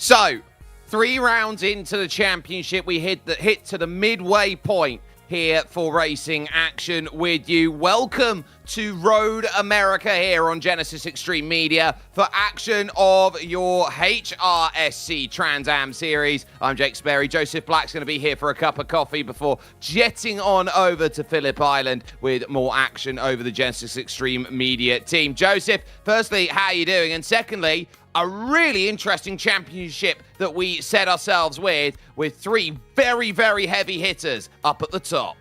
So, 3 rounds into the championship, we hit to the midway point here for racing action with you. Welcome to Road America here on Genesis Extreme Media for action of your HRSC Trans Am Series. I'm Jake Sperry. Joseph Black's going to be here for a cup of coffee before jetting on over to Phillip Island with more action over the Genesis Extreme Media team. Joseph, firstly, how are you doing? And secondly, a really interesting championship that we set ourselves with 3 very, very heavy hitters up at the top.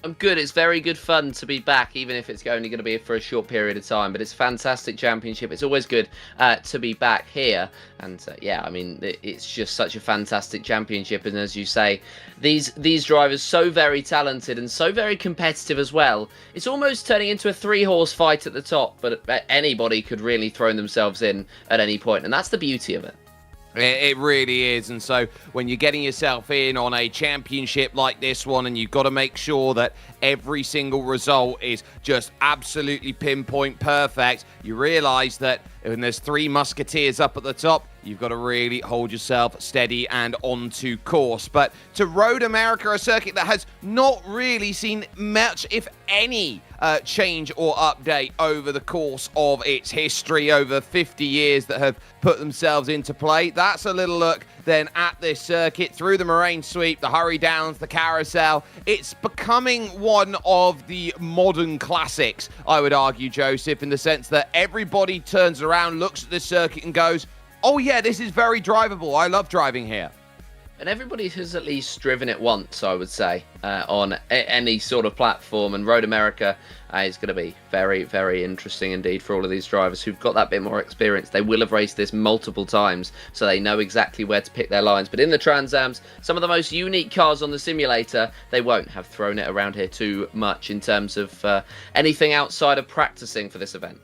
I'm good. It's very good fun to be back, even if it's only going to be for a short period of time. But it's a fantastic championship. It's always good to be back here. And yeah, I mean, it's just such a fantastic championship. And as you say, these drivers so very talented and so very competitive as well. It's almost turning into a 3-horse fight at the top, but anybody could really throw themselves in at any point. And that's the beauty of it. It really is. And so when you're getting yourself in on a championship like this one, and you've got to make sure that every single result is just absolutely pinpoint perfect, you realize that when there's 3 musketeers up at the top, you've got to really hold yourself steady and onto course. But to Road America, a circuit that has not really seen much, if any, change or update over the course of its history, over 50 years that have put themselves into play. That's a little look then at this circuit through the moraine sweep, the hurry downs, the carousel. It's becoming one of the modern classics, I would argue, Joseph, in the sense that everybody turns around, looks at this circuit and goes, oh yeah, this is very drivable. I love driving here. And everybody has at least driven it once, I would say, on any sort of platform. And Road America is going to be very, very interesting indeed for all of these drivers who've got that bit more experience. They will have raced this multiple times, so they know exactly where to pick their lines. But in the Trans Ams, some of the most unique cars on the simulator, they won't have thrown it around here too much in terms of anything outside of practicing for this event.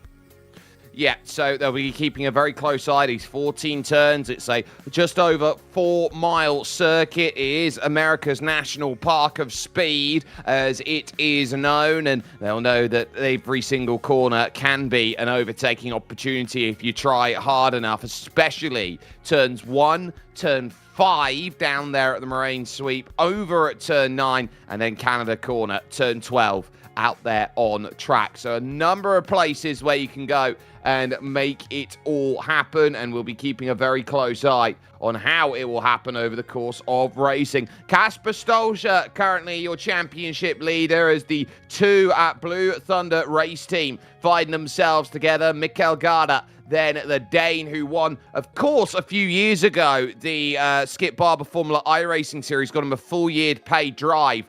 Yeah, so they'll be keeping a very close eye. These 14 turns. It's a just over 4-mile circuit. It is America's National Park of Speed, as it is known, and they'll know that every single corner can be an overtaking opportunity if you try hard enough, especially turns 1, turn 5 down there at the moraine sweep, over at turn 9, and then Canada corner, turn 12. Out there on track. So a number of places where you can go and make it all happen, and we'll be keeping a very close eye on how it will happen over the course of racing. Kasper Stolzer, currently your championship leader, as the 2 at Blue Thunder race team fighting themselves together. Mikkel Garda, then the Dane, who won, of course, a few years ago, the Skip Barber Formula I Racing Series, got him a full year paid drive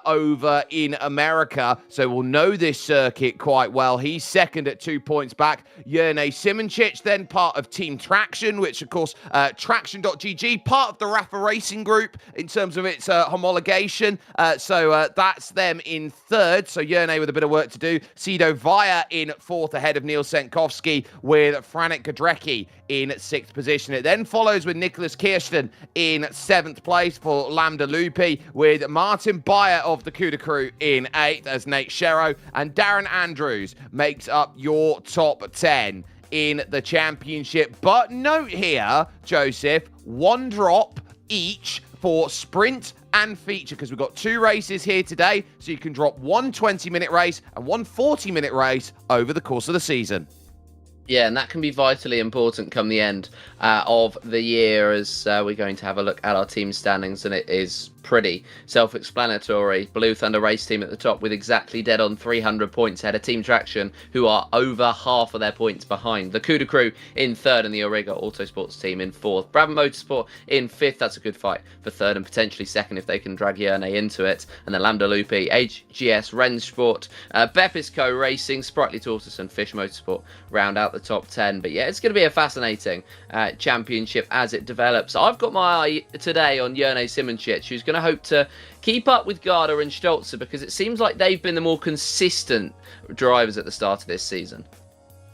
over in America, so we'll know this circuit quite well. He's second at 2 points back. Jerne Simoncic, then part of Team Traction, which, of course, Traction.gg, part of the Rafa Racing Group in terms of its homologation. So that's them in 3rd. So Jerne with a bit of work to do. Sido Vaya in 4th ahead of Neil Senkowski, with Franek Godrecki in 6th position. It then follows with Nicholas Kirsten in 7th place for Lambda Lupi, with Martin Beyer of the Cuda Crew in 8th as Nate Sherrow, and Darren Andrews makes up your top 10 in the championship. But note here, Joseph, 1 drop each for sprint and feature, because we've got 2 races here today, so you can drop 1 20-minute race and 1 40-minute race over the course of the season. Yeah, and that can be vitally important come the end of the year, as we're going to have a look at our team standings, and it is pretty self-explanatory. Blue Thunder race team at the top with exactly dead on 300 points ahead of Team Traction, who are over half of their points behind. The Cuda Crew in 3rd and the Auriga Autosports team in 4th. Brabham Motorsport in 5th. That's a good fight for 3rd and potentially 2nd if they can drag Jerne into it. And then Lambda Lupi, HGS Rennsport, Bepisco Racing, Sprightly Tortoise and Fish Motorsport round out the top 10. But yeah, it's going to be a fascinating championship as it develops. I've got my eye today on Jerne Simoncic, who's going to hope to keep up with Garda and Stolzer, because it seems like they've been the more consistent drivers at the start of this season.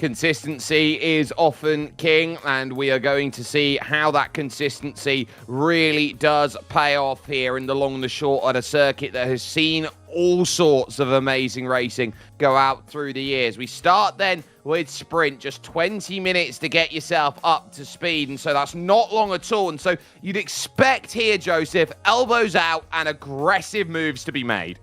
Consistency is often king, and we are going to see how that consistency really does pay off here in the long and the short at a circuit that has seen all sorts of amazing racing go out through the years. We start then with sprint, just 20 minutes to get yourself up to speed, and so that's not long at all. And so you'd expect here, Joseph, elbows out and aggressive moves to be made.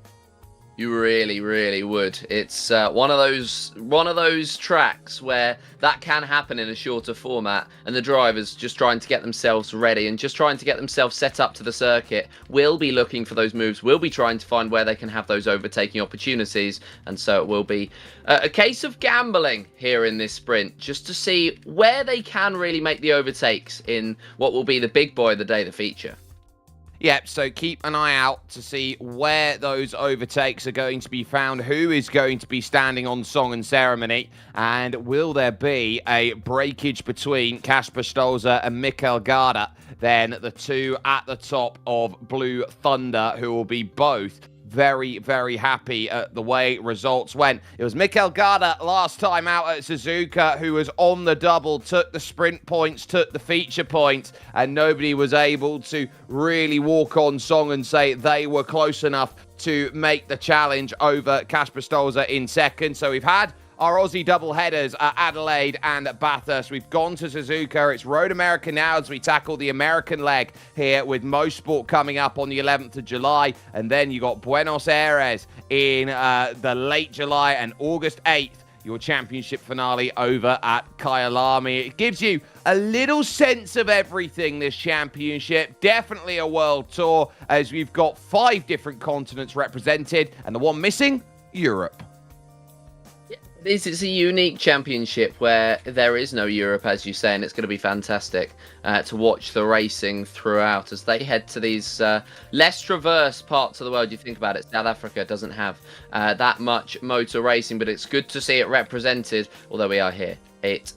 You really, really would. It's one of those tracks where that can happen in a shorter format, and the drivers just trying to get themselves ready and just trying to get themselves set up to the circuit will be looking for those moves, will be trying to find where they can have those overtaking opportunities, and so it will be a case of gambling here in this sprint, just to see where they can really make the overtakes in what will be the big boy of the day, the feature. Yep, so keep an eye out to see where those overtakes are going to be found, who is going to be standing on Song and Ceremony, and will there be a breakage between Kasper Stolzer and Mikkel Garda, then the two at the top of Blue Thunder, who will be both very, very happy at the way results went. It was Mikkel Garda last time out at Suzuka who was on the double, took the sprint points, took the feature points, and nobody was able to really walk on Song and say they were close enough to make the challenge over Kasper Stolzer in second. So we've had our Aussie double headers at Adelaide and Bathurst. We've gone to Suzuka. It's Road America now as we tackle the American leg here with Mosport coming up on the 11th of July. And then you got Buenos Aires in the late July, and August 8th, your championship finale over at Kyalami. It gives you a little sense of everything, this championship. Definitely a world tour, as we've got 5 different continents represented, and the one missing, Europe. This is a unique championship where there is no Europe, as you say, and it's going to be fantastic to watch the racing throughout as they head to these less traversed parts of the world. You think about it, South Africa doesn't have that much motor racing, but it's good to see it represented, although we are here at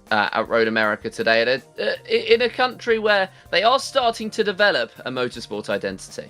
Road America today in a country where they are starting to develop a motorsport identity.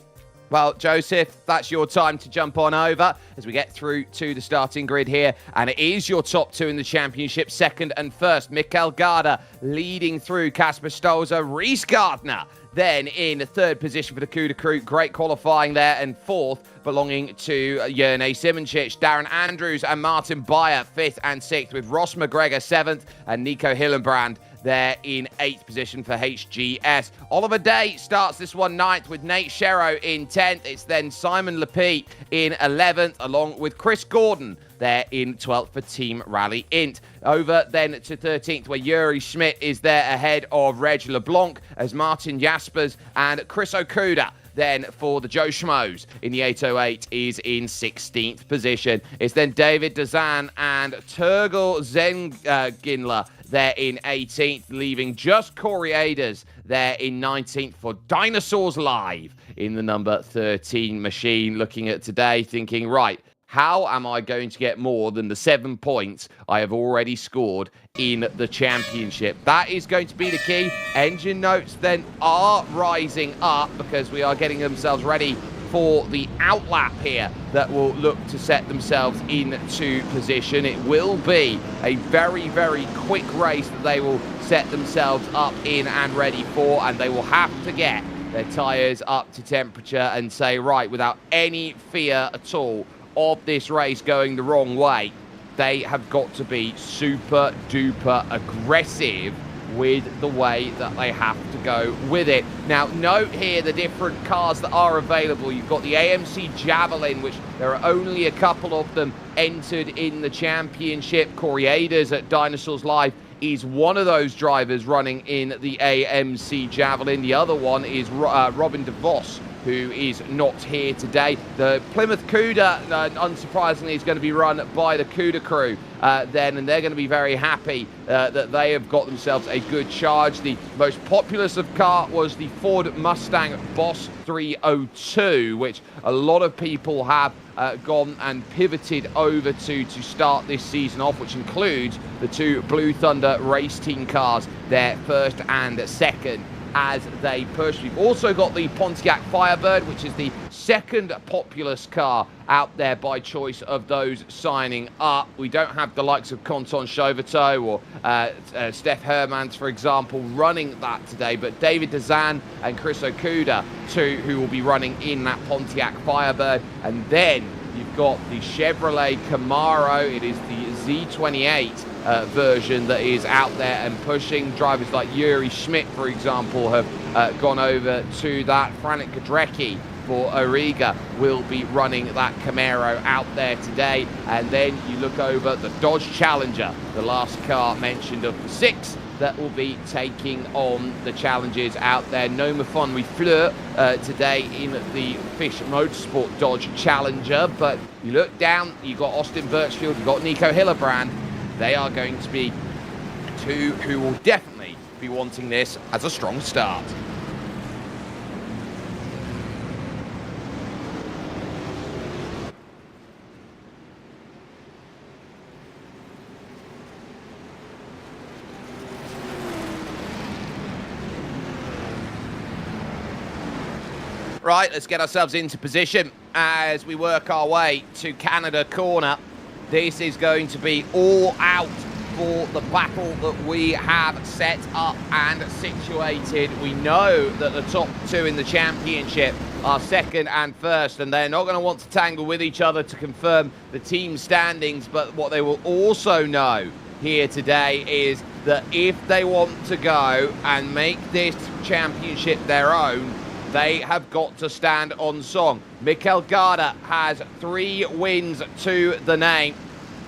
Well, Joseph, that's your time to jump on over as we get through to the starting grid here. And it is your top 2 in the championship, second and first. Mikkel Garda leading through Kasper Stolzer. Reese Gardner then in third position for the Cuda Crew. Great qualifying there. And fourth belonging to Jerne Simoncic. Darren Andrews and Martin Beyer, 5th and 6th, with Ross McGregor 7th and Nico Hillenbrand there in 8th position for HGS. Oliver Day starts this one 9th with Nate Sherrow in 10th. It's then Simon Lepie in 11th, along with Chris Gordon there in 12th for Team Rally Int. Over then to 13th, where Yuri Schmidt is there ahead of Reg LeBlanc, as Martin Jaspers and Chris Okuda then for the Joe Schmoes in the 808 is in 16th position. It's then David Dazan and Turgel Zenginler there in 18th, leaving just Corey Aders there in 19th for Dinosaurs Live in the number 13 machine. Looking at today, thinking, right, how am I going to get more than the 7 points I have already scored in the championship? That is going to be the key. Engine notes then are rising up because we are getting themselves ready for the outlap here that will look to set themselves into position. It will be a very, very quick race that they will set themselves up in and ready for, and they will have to get their tyres up to temperature and say, right, without any fear at all of this race going the wrong way, they have got to be super duper aggressive with the way that they have to go with it. Now, note here the different cars that are available. You've got the AMC Javelin, which there are only a couple of them entered in the championship. Corey Aders at Dinosaurs Live is one of those drivers running in the AMC Javelin. The other one is Robin DeVos, who is not here today. The Plymouth Cuda, unsurprisingly, is going to be run by the Cuda Crew then, and they're going to be very happy that they have got themselves a good charge. The most populous of car was the Ford Mustang Boss 302, which a lot of people have gone and pivoted over to start this season off, which includes the 2 Blue Thunder race team cars, their first and second, as they push. We've also got the Pontiac Firebird, which is the second populous car out there by choice of those signing up. We don't have the likes of Conton Chauvetot or Steph Hermans, for example, running that today, but David Dezan and Chris Okuda, two who will be running in that Pontiac Firebird. And then you've got the Chevrolet Camaro. It is the Z28 version that is out there and pushing. Drivers like Yuri Schmidt, for example, have gone over to that. Franek Godrecki for Origa will be running that Camaro out there today. And then you look over the Dodge Challenger, the last car mentioned of the 6 that will be taking on the challenges out there. Noma Fonry Fleur today in the Fish Motorsport Dodge Challenger. But you look down, you've got Austin Birchfield, you've got Nico Hillebrand. They are going to be two who will definitely be wanting this as a strong start. Right, let's get ourselves into position as we work our way to Canada Corner. This is going to be all out for the battle that we have set up and situated. We know that the top 2 in the championship are second and first, and they're not going to want to tangle with each other to confirm the team standings. But what they will also know here today is that if they want to go and make this championship their own, they have got to stand on song. Mikel Garda has 3 wins to the name.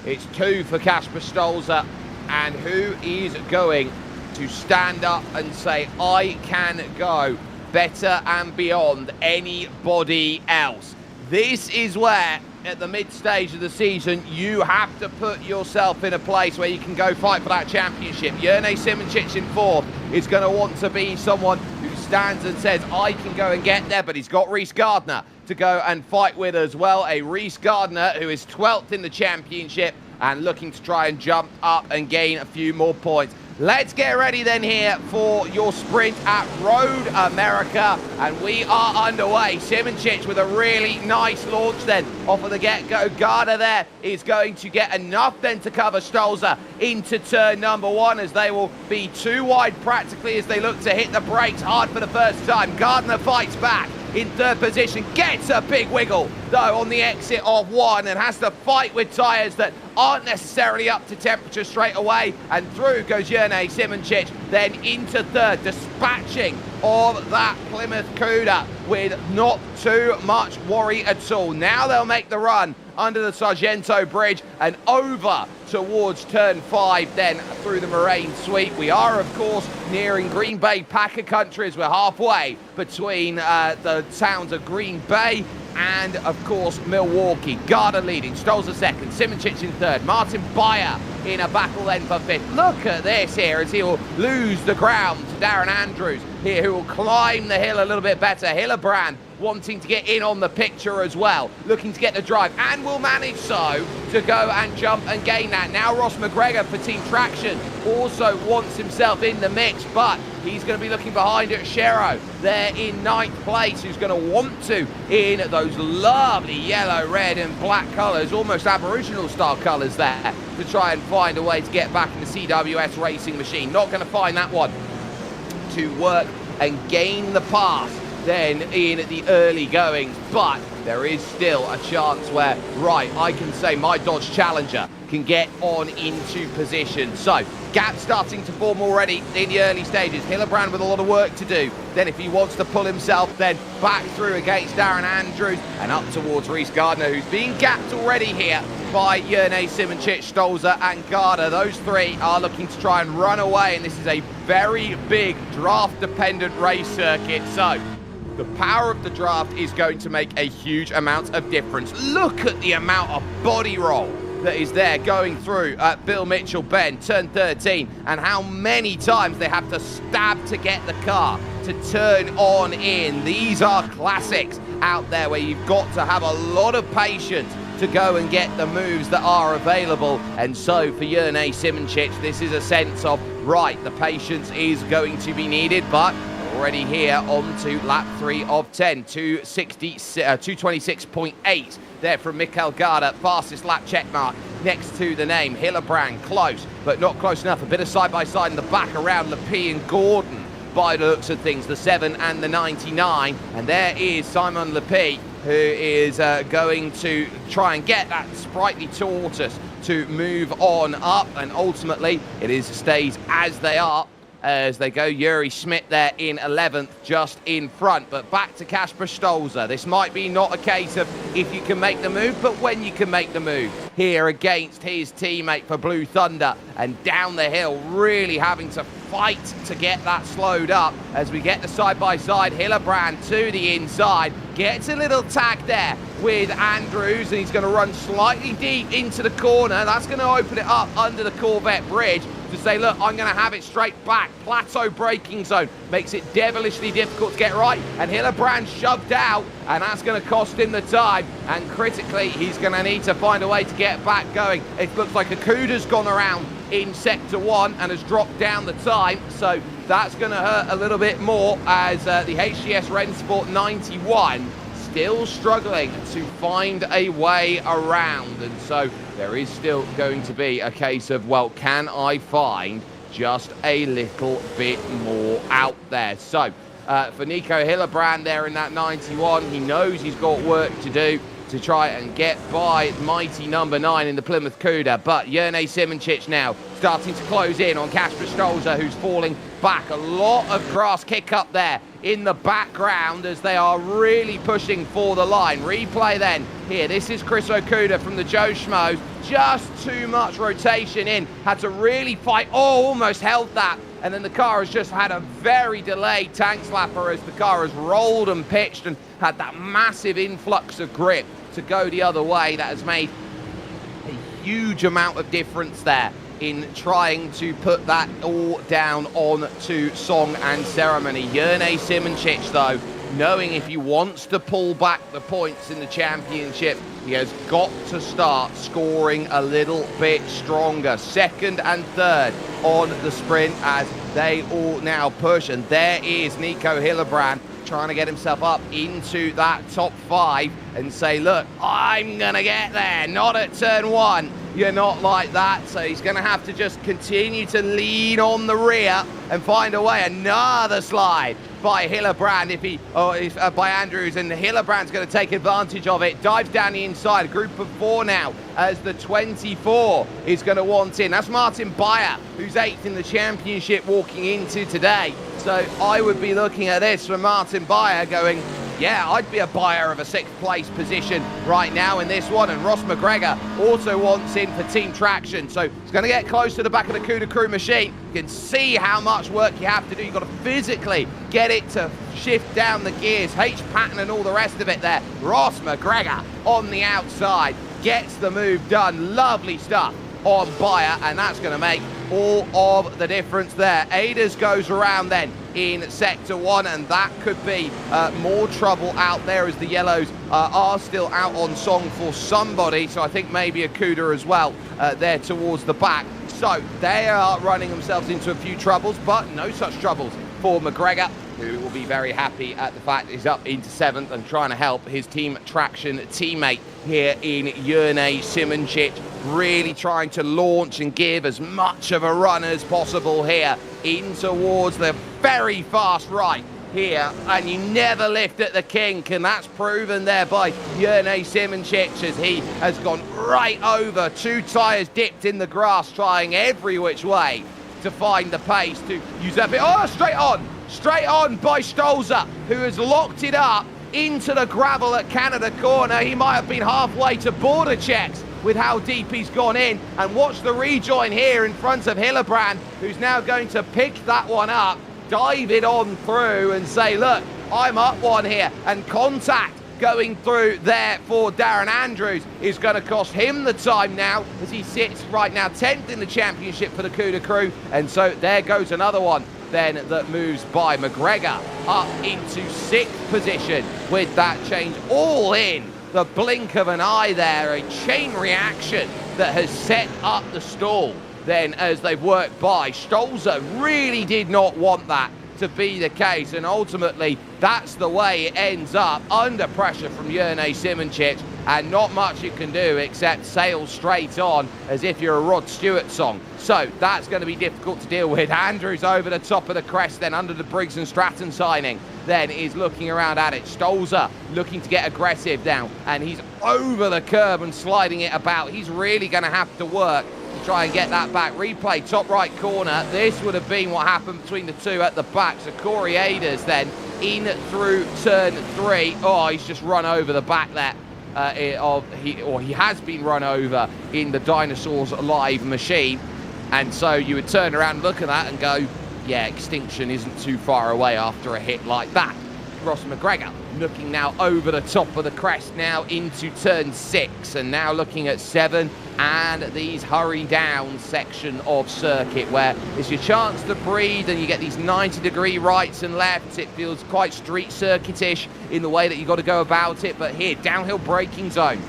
It's 2 for Kasper Stolzer. And who is going to stand up and say, I can go better and beyond anybody else? This is where, at the mid-stage of the season, you have to put yourself in a place where you can go fight for that championship. Jerne Simoncic in 4th is going to want to be someone who stands and says, I can go and get there, but he's got Reese Gardner to go and fight with as well. A Reese Gardner who is 12th in the championship and looking to try and jump up and gain a few more points. Let's get ready then here for your sprint at Road America, and we are underway. Simoncic with a really nice launch then off of the get-go. Garda there is going to get enough then to cover Stolzer into turn number 1, as they will be 2 wide practically as they look to hit the brakes hard for the first time. Gardner fights back in 3rd position, gets a big wiggle though on the exit of 1 and has to fight with tyres that aren't necessarily up to temperature straight away, and through goes Jerne Simoncic then into 3rd, dispatching of that Plymouth Cuda with not too much worry at all. Now they'll make the run under the Sargento Bridge and over towards turn 5 then through the Moraine Sweep. We are of course nearing Green Bay Packer country as we're halfway between the towns of Green Bay and of course Milwaukee. Garda leading, Stolzer 2nd, Simoncic in 3rd, Martin Beyer in a battle then for 5th. Look at this here as he will lose the ground to Darren Andrews here, who will climb the hill a little bit better. Hillebrand wanting to get in on the picture as well, looking to get the drive, and will manage so to go and jump and gain that. Now Ross McGregor for Team Traction also wants himself in the mix, but he's going to be looking behind at Shero there in 9th place, who's going to want to in those lovely yellow, red and black colours, almost Aboriginal style colours there, to try and find a way to get back in the CWS racing machine. Not going to find that one to work and gain the pass then in the early goings, but there is still a chance where, right, I can say my Dodge Challenger can get on into position. So, gap starting to form already in the early stages. Hillebrand with a lot of work to do. Then if he wants to pull himself then back through against Darren Andrews and up towards Reese Gardner, who's being gapped already here by Jerne Simoncic, Stolzer and Garda. Those 3 are looking to try and run away, and this is a very big draft-dependent race circuit. So, the power of the draft is going to make a huge amount of difference. Look at the amount of body roll that is there going through Bill Mitchell Bend, turn 13, and how many times they have to stab to get the car to turn on in. These are classics out there where you've got to have a lot of patience to go and get the moves that are available. And so for Jerne Simoncic, this is a sense of, right, the patience is going to be needed, but already here on to lap 3 of 10, 226.8 there from Mikael Garda, fastest lap check mark next to the name. Hillebrand close, but not close enough. A bit of side-by-side in the back around Lepie and Gordon by the looks of things, the 7 and the 99. And there is Simon Lepie, who is going to try and get that sprightly tortoise to move on up, and ultimately it stays as they are as they go. Yuri Schmidt there in 11th, just in front. But back to Kasper Stolzer. This might be not a case of if you can make the move, but when you can make the move. Here against his teammate for Blue Thunder, and down the hill, really having to fight to get that slowed up as we get the side-by-side. Hillebrand to the inside, gets a little tag there with Andrews, and he's going to run slightly deep into the corner. That's going to open it up under the Corvette bridge to say, look, I'm going to have it straight back. Plateau braking zone makes it devilishly difficult to get right, and Hillebrand shoved out, and that's going to cost him the time, and critically, he's going to need to find a way to get back going. It looks like Akuda's gone around in Sector 1 and has dropped down the time, so that's going to hurt a little bit more as the HGS Rennsport 91 still struggling to find a way around. And so there is still going to be a case of, well, can I find just a little bit more out there? So for Nico Hillebrand there in that 91, he knows he's got work to do to try and get by mighty number 9 in the Plymouth Cuda. But Jerne Simoncic now starting to close in on Kasper Stolzer, who's falling back. A lot of grass kick up there in the background as they are really pushing for the line. Replay then here. This is Chris Okuda from the Joe Schmoes. Just too much rotation in. Had to really fight. Oh, almost held that. And then the car has just had a very delayed tank slapper as the car has rolled and pitched and had that massive influx of grip to go the other way. That has made a huge amount of difference there in trying to put that all down on to song and ceremony. Jerne Simoncic, though, knowing if he wants to pull back the points in the championship, he has got to start scoring a little bit stronger. Second and third on the sprint as they all now push. And there is Nico Hillebrand trying to get himself up into that top 5 and say, look, I'm going to get there. Not at turn 1. You're not like that. So he's going to have to just continue to lean on the rear and find a way. Another slide by Hillebrand by Andrews, and Hillebrand's going to take advantage of it. Dives down the inside. A group of 4 now as the 24 is going to want in. That's Martin Beyer, who's 8th in the championship walking into today. So I would be looking at this from Martin Beyer going, yeah, I'd be a buyer of a 6th place position right now in this one. And Ross McGregor also wants in for Team Traction. So he's going to get close to the back of the Cuda Crew machine. You can see how much work you have to do. You've got to physically get it to shift down the gears, H-pattern and all the rest of it there. Ross McGregor on the outside gets the move done. Lovely stuff on Beyer, and that's going to make all of the difference there. Aders goes around then in Sector 1, and that could be more trouble out there as the yellows are still out on song for somebody. So I think maybe a Cuda as well there towards the back. So they are running themselves into a few troubles, but no such troubles for McGregor, who will be very happy at the fact he's up into 7th and trying to help his Team Traction teammate here in Jerne Simoncic, really trying to launch and give as much of a run as possible here in towards the very fast right here, and you never lift at the kink, and that's proven there by Jerne Simoncic as he has gone right over 2 tyres dipped in the grass, trying every which way to find the pace to use that bit. Oh, straight on by Stolzer, who has locked it up into the gravel at Canada Corner. He might have been halfway to border checks with how deep he's gone in. And watch the rejoin here in front of Hillebrand, who's now going to pick that one up, dive it on through and say, look, I'm up one here. And contact going through there for Darren Andrews is going to cost him the time now, as he sits right now 10th in the championship for the Cuda Crew. And so there goes another one then that moves by. McGregor up into 6th position with that change, all in the blink of an eye there. A chain reaction that has set up the stall then as they've worked by. Stolzer really did not want that to be the case, and ultimately that's the way it ends up, under pressure from Jurnej Simončić, and not much you can do except sail straight on as if you're a Rod Stewart song. So that's going to be difficult to deal with. Andrews over the top of the crest, then under the Briggs and Stratton signing, then is looking around at it. Stolzer looking to get aggressive now, and he's over the curb and sliding it about. He's really going to have to work to try and get that back. Replay, top right corner. This would have been what happened between the two at the back. So Corey Aders then in through turn 3. Oh, he's just run over the back there. He has been run over in the Dinosaurs live machine. And so you would turn around and look at that and go, yeah, extinction isn't too far away after a hit like that. Ross McGregor looking now over the top of the crest now into turn 6, and now looking at 7 and these hurry down section of circuit where it's your chance to breathe and you get these 90-degree rights and lefts. It feels quite street circuit-ish in the way that you've got to go about it, but here, downhill braking zone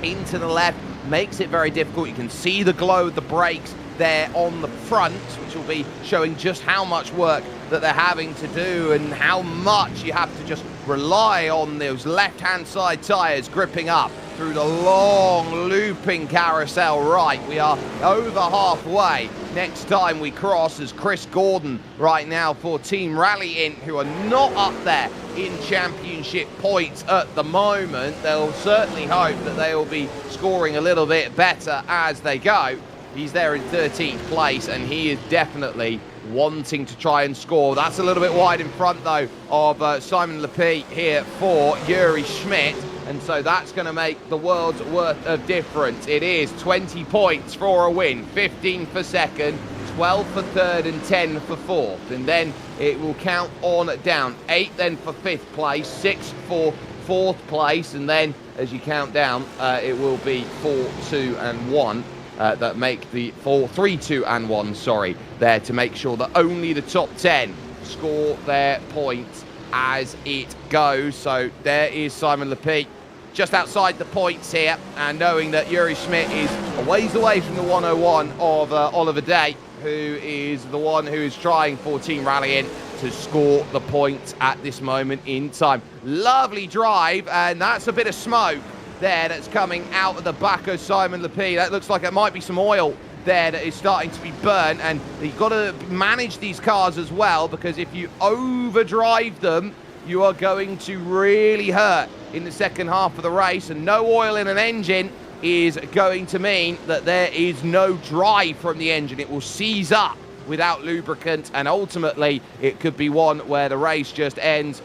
into the left makes it very difficult. You can see the glow of the brakes there on the front, which will be showing just how much work that they're having to do and how much you have to just rely on those left-hand side tyres gripping up through the long looping carousel right. We are over halfway. Next time we cross is Chris Gordon right now for Team Rally Int, who are not up there in championship points at the moment. They'll certainly hope that they will be scoring a little bit better as they go. He's there in 13th place, and he is definitely wanting to try and score. That's a little bit wide in front, though, of Simon Lepie here for Yuri Schmidt, and so that's going to make the world's worth of difference. It is 20 points for a win, 15 for second, 12 for third, and 10 for fourth, and then it will count on down. 8 then for 5th place, 6 for 4th place, and then as you count down, it will be 4, 2, and 1. That make the 4, 3, 2, and 1, sorry, there to make sure that only the top 10 score their points as it goes. So there is Simon Lepie just outside the points here, and knowing that Yuri Schmidt is a ways away from the 101 of Oliver Day, who is the one who is trying for Team Rally Int to score the points at this moment in time. Lovely drive, and that's a bit of smoke there that's coming out of the back of Simon Lepie. That looks like it might be some oil there that is starting to be burnt, and you've got to manage these cars as well, because if you overdrive them, you are going to really hurt in the second half of the race, and no oil in an engine is going to mean that there is no drive from the engine. It will seize up without lubricant, and ultimately it could be one where the race just ends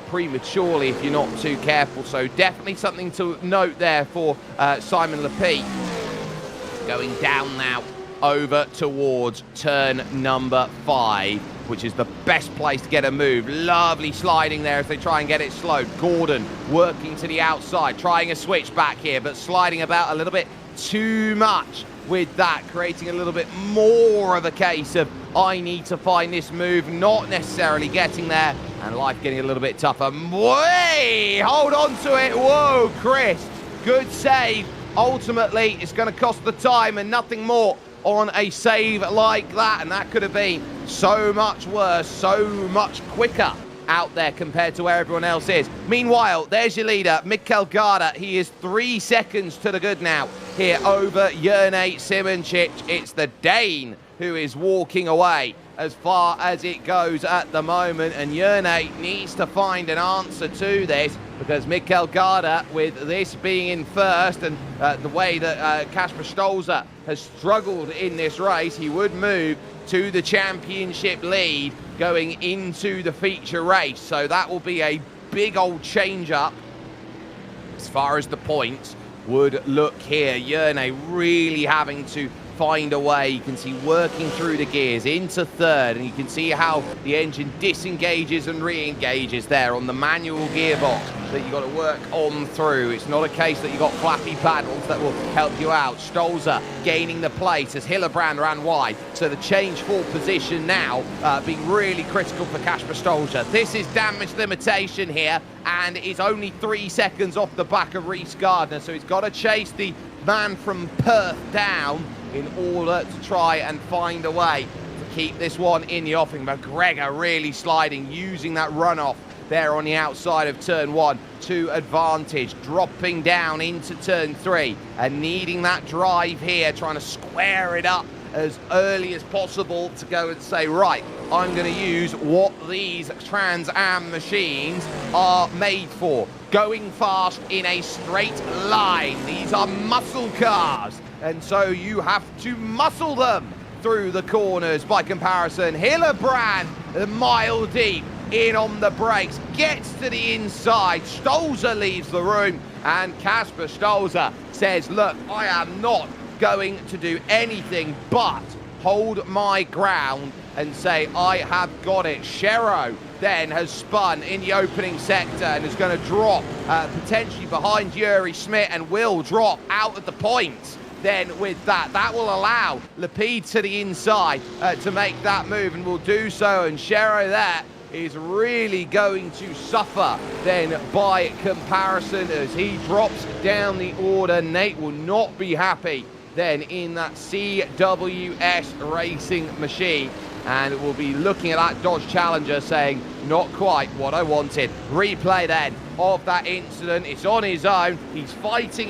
prematurely if you're not too careful. So definitely something to note there for Simon Lepie. Going down now over towards turn number 5, which is the best place to get a move. Lovely sliding there as they try and get it slowed. Gordon working to the outside, trying a switch back here, but sliding about a little bit too much with that, creating a little bit more of a case of I need to find this move, not necessarily getting there, and life getting a little bit tougher. Way, hold on to it. Whoa, Chris, good save. Ultimately, it's going to cost the time and nothing more on a save like that, and that could have been so much worse, so much quicker out there compared to where everyone else is. Meanwhile, there's your leader, Mikkel Garda. He is 3 seconds to the good now here over Jurnej Simončić. It's the Dane who is walking away as far as it goes at the moment, and Jurnej needs to find an answer to this, because Mikkel Garda, with this being in first and the way that Kasper Stolzer has struggled in this race, he would move to the championship lead going into the feature race. So that will be a big old change up as far as the points would look here. Jurnej really having to find a way. You can see working through the gears into third, and you can see how the engine disengages and re-engages there on the manual gearbox that you've got to work on through. It's not a case that you've got flappy paddles that will help you out. Stolzer gaining the place as Hillebrand ran wide, so the change for position now being really critical for Kasper Stolzer. This is damage limitation here, and is only 3 seconds off the back of Reece Gardner, so he's got to chase the man from Perth down in order to try and find a way to keep this one in the offing. McGregor really sliding, using that runoff there on the outside of turn 1 to advantage, dropping down into turn 3 and needing that drive here, trying to square it up as early as possible to go and say, right, I'm going to use what these Trans Am machines are made for. Going fast in a straight line. These are muscle cars, and so you have to muscle them through the corners by comparison. Hillebrand, a mile deep, in on the brakes, gets to the inside. Stolzer leaves the room, and Casper Stolzer says, look, I am not going to do anything but hold my ground and say I have got it. Shero then has spun in the opening sector and is going to drop potentially behind Yuri Schmidt and will drop out at the points. Then with that will allow Lapide to the inside to make that move, and will do so, and Shero there is really going to suffer then by comparison as he drops down the order. Nate will not be happy then in that CWS racing machine, and will be looking at that Dodge Challenger saying, not quite what I wanted. Replay then of that incident. It's on his own. He's fighting,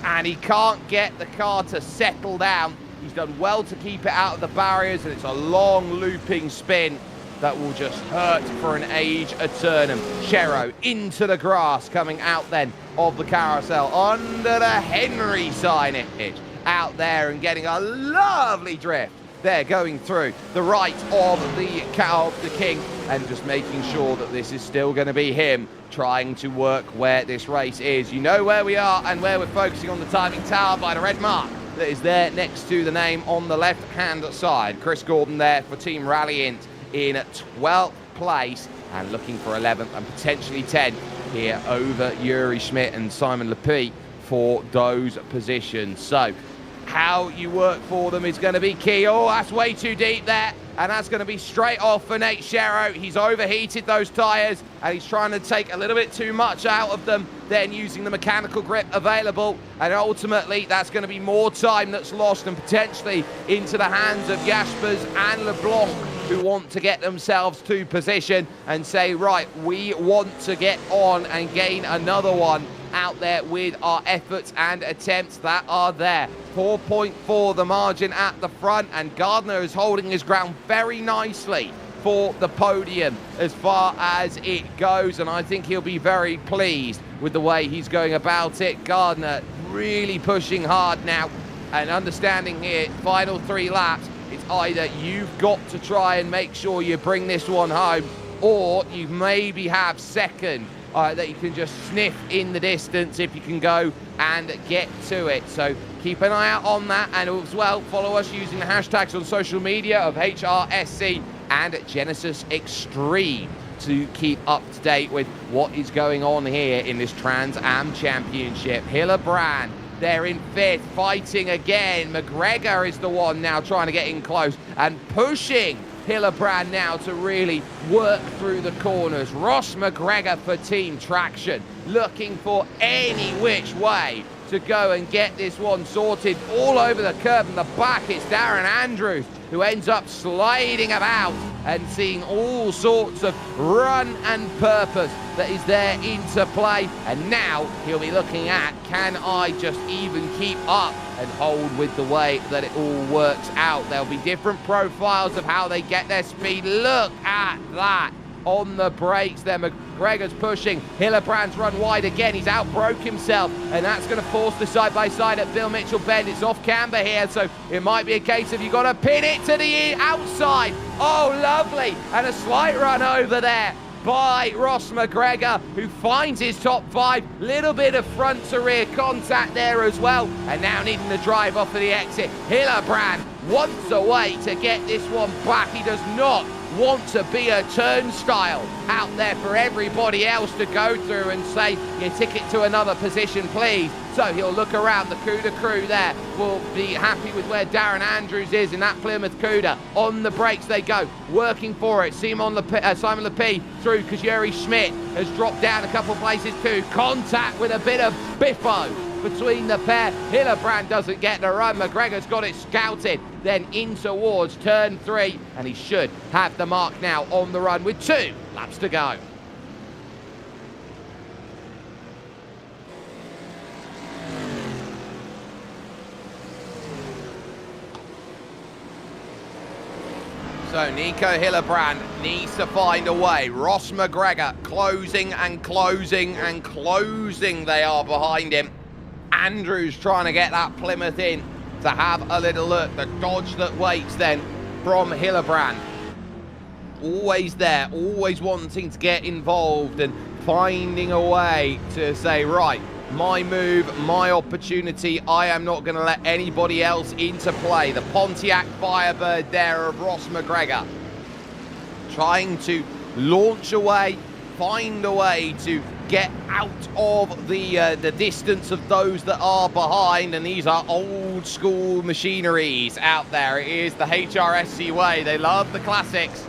and he can't get the car to settle down. He's done well to keep it out of the barriers, and it's a long looping spin that will just hurt for an age eternum. Shero into the grass, coming out then of the carousel under the Henry signage. Out there and getting a lovely drift there, going through the right of the King, and just making sure that this is still going to be him trying to work where this race is. You know where we are and where we're focusing, on the timing tower by the red mark that is there next to the name on the left-hand side. Chris Gordon there for Team Ralliant in 12th place and looking for 11th and potentially 10th here over Yuri Schmidt and Simon Lepie for those positions. So how you work for them is going to be key. Oh, that's way too deep there, and that's going to be straight off for Nate Shero. He's overheated those tyres, and he's trying to take a little bit too much out of them, then using the mechanical grip available, and ultimately that's going to be more time that's lost and potentially into the hands of Jaspers and LeBlanc, who want to get themselves to position and say, right, we want to get on and gain another one out there with our efforts and attempts that are there. 4.4 the margin at the front, and Gardner is holding his ground very nicely for the podium as far as it goes, and I think he'll be very pleased with the way he's going about it. Gardner really pushing hard now and understanding here, final 3 laps, it's either you've got to try and make sure you bring this one home, or you maybe have second that you can just sniff in the distance if you can go and get to it. So keep an eye out on that, and as well follow us using the hashtags on social media of HRSC and Genisus Extreme to keep up to date with what is going on here in this Trans Am Championship. Hillebrand, they're in 5th, fighting again. McGregor is the one now trying to get in close and pushing Hillebrand now to really work through the corners. Ross McGregor for Team Traction, looking for any which way to go and get this one sorted. All over the curb in the back, it's Darren Andrews who ends up sliding about and seeing all sorts of run and purpose that is there into play. And now he'll be looking at, can I just even keep up and hold with the way that it all works out? There'll be different profiles of how they get their speed. Look at that on the brakes there. McGregor's pushing. Hillebrand's run wide again. He's outbroke himself, and that's going to force the side-by-side at Bill Mitchell Bend. It's off camber here, so it might be a case of you got to pin it to the outside. Oh, lovely. And a slight run over there by Ross McGregor, who finds his top 5. Little bit of front to rear contact there as well, and now needing to drive off of the exit. Hillebrand wants a way to get this one back. He does not want to be a turnstile out there for everybody else to go through and say, your ticket to another position, please. So he'll look around. The Cuda crew there will be happy with where Darren Andrews is in that Plymouth Cuda. On the brakes they go, working for it. Simon Lepie through, because Yuri Schmidt has dropped down a couple places too. Contact with a bit of biffo between the pair. Hillebrand doesn't get the run. McGregor's got it scouted. Then in towards turn 3, and he should have the mark now on the run with 2 laps to go. So Nico Hillebrand needs to find a way. Ross McGregor closing and closing and closing. They are behind him. Andrews trying to get that Plymouth in to have a little look. The dodge that waits then from Hillebrand. Always there, always wanting to get involved and finding a way to say, right, my move, my opportunity. I am not going to let anybody else into play. The Pontiac Firebird there of Ross McGregor. Trying to launch away, find a way to get out of the distance of those that are behind. And these are old school machineries out there. It is the HRSC way. They love the classics.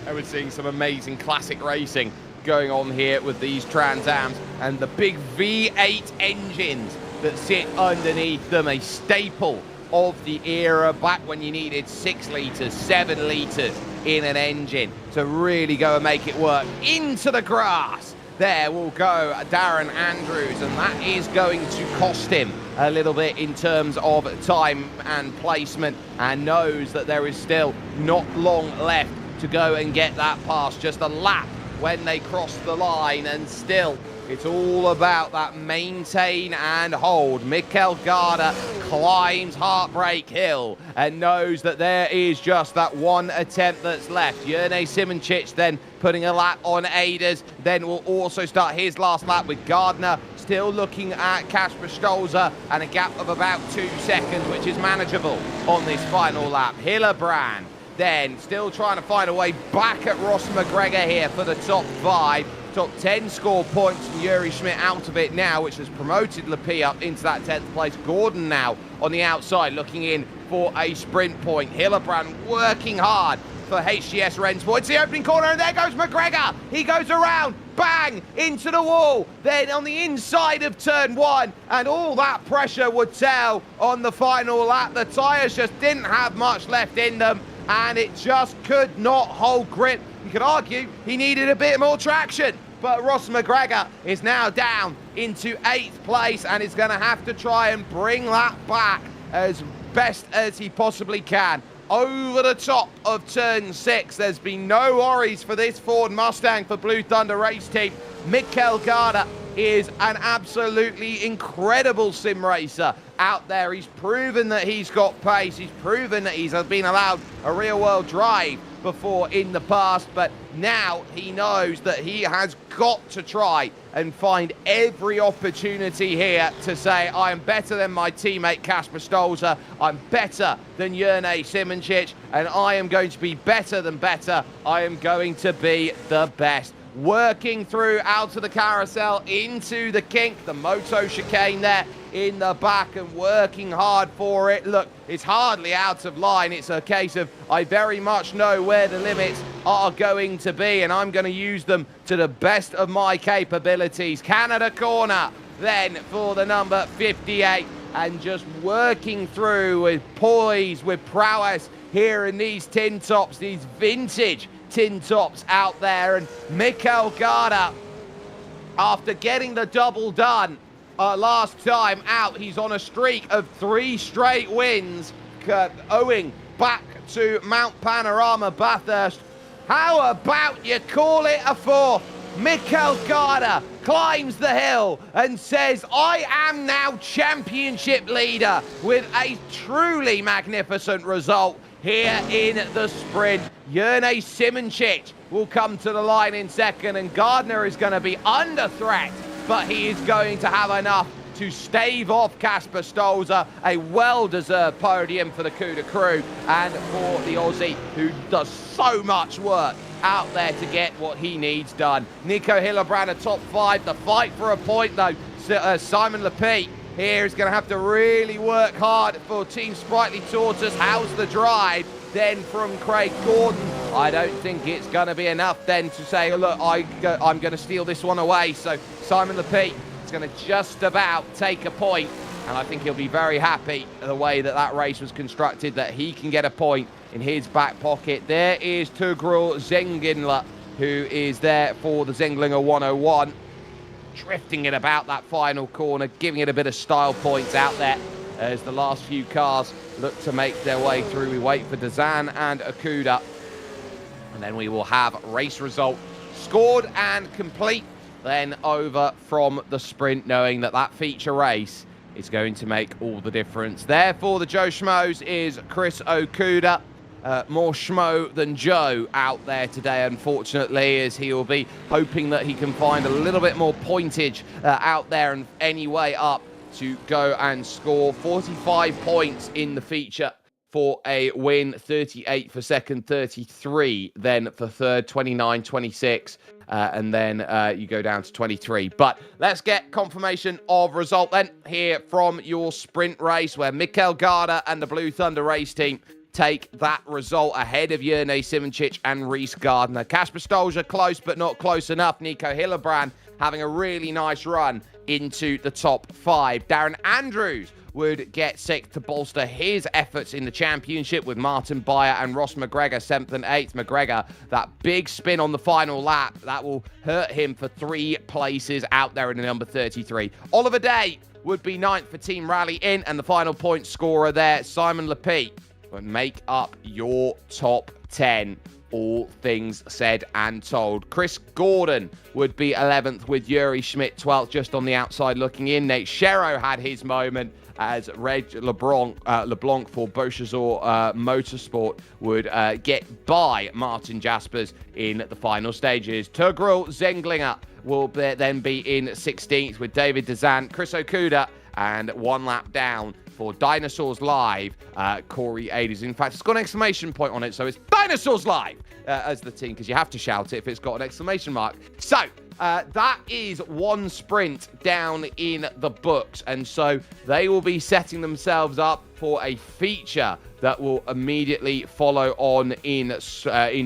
And we're seeing some amazing classic racing going on here with these Trans Ams and the big V8 engines that sit underneath them, a staple of the era back when you needed 6 litres, 7 litres in an engine to really go and make it work. Into the grass there will go Darren Andrews, and that is going to cost him a little bit in terms of time and placement, and knows that there is still not long left to go and get that pass. Just a lap when they cross the line, and still it's all about that maintain and hold. Mikkel Garda climbs Heartbreak Hill and knows that there is just that one attempt that's left. Jerne Simoncic then putting a lap on Aders, then will also start his last lap with Gardner still looking at Kasper Stolzer, and a gap of about 2 seconds, which is manageable on this final lap. Hillebrand then still trying to find a way back at Ross McGregor here for the top 5. Top 10 score points, and Yuri Schmidt out of it now, which has promoted Lepie up into that 10th place. Gordon now on the outside looking in for a sprint point. Hillebrand working hard for HGS Rensburg. It's the opening corner, and there goes McGregor. He goes around, bang, into the wall. Then on the inside of turn 1, and all that pressure would tell on the final lap. The tyres just didn't have much left in them, and it just could not hold grip. You could argue he needed a bit more traction, but Ross McGregor is now down into 8th place and is going to have to try and bring that back as best as he possibly can. Over the top of turn 6, there's been no worries for this Ford Mustang for Blue Thunder race team. Mikkel Garda is an absolutely incredible sim racer out there. He's proven that he's got pace. He's proven that he's been allowed a real world drive before in the past, but now he knows that he has got to try and find every opportunity here to say, I am better than my teammate Kasper Stolzer, I'm better than Jerne Simoncic, and I am going to be better than better. I am going to be the best. Working through out of the carousel into the kink, the moto chicane there in the back, and working hard for it. Look, it's hardly out of line. It's a case of I very much know where the limits are going to be, and I'm going to use them to the best of my capabilities. Canada corner then for the number 58, and just working through with poise, with prowess here in these tin tops, these vintage tin tops out there. And Mikkel Garda, after getting the double done last time out, he's on a streak of 3 straight wins, owing back to Mount Panorama Bathurst. How about you call it a 4th? Mikkel Garda climbs the hill and says, I am now championship leader, with a truly magnificent result here in the sprint. Jerne Simoncic will come to the line in second, and Gardner is going to be under threat, but he is going to have enough to stave off Kasper Stolzer. A well-deserved podium for the CUDA crew and for the Aussie, who does so much work out there to get what he needs done. Nico Hillebrand, a top 5. The fight for a point, though. Simon Lepie here is going to have to really work hard for Team Sprightly Tortoise. How's the drive then from Craig Gordon? I don't think it's going to be enough then to say, look, I'm going to steal this one away. So Simon Lepie It's going to just about take a point, and I think he'll be very happy the way that that race was constructed, that he can get a point in his back pocket. There is Tugrul Zenginler, who is there for the Zenglinger 101, drifting it about that final corner, giving it a bit of style points out there as the last few cars look to make their way through. We wait for Dazan and Okuda, and then we will have race result scored and complete, then over from the sprint, knowing that that feature race is going to make all the difference. Therefore, the Joe Schmoes is Chris Okuda. More Schmo than Joe out there today, unfortunately, as he will be hoping that he can find a little bit more pointage out there and any way up to go and score 45 points in the feature for a win, 38 for second, 33 then for third, 29, 26, and then you go down to 23. But let's get confirmation of result then here from your sprint race, where Mikel Garda and the Blue Thunder race team take that result ahead of Jerne Simoncic and Reese Gardner. Kasper Stolzer close, but not close enough. Nico Hillebrand having a really nice run into the top 5. Darren Andrews would get 6th to bolster his efforts in the championship, with Martin Beyer and Ross McGregor 7th and 8th. McGregor, that big spin on the final lap, that will hurt him for 3 places out there in the number 33. Oliver Day would be 9th for Team Rally In, and the final point scorer there, Simon Lepete, would make up your top 10. All things said and told. Chris Gordon would be 11th, with Yuri Schmidt 12th, just on the outside looking in. Nate Sherrow had his moment, as Reg LeBlanc for Beauchesor Motorsport would get by Martin Jaspers in the final stages. Tugrul Zenglinger will then be in 16th, with David Dazan, Chris Okuda, and 1 lap down for Dinosaurs Live, Corey Aders. In fact, it's got an exclamation point on it, so it's Dinosaurs Live as the team, because you have to shout it if it's got an exclamation mark. So that is 1 sprint down in the books, and so they will be setting themselves up for a feature that will immediately follow on in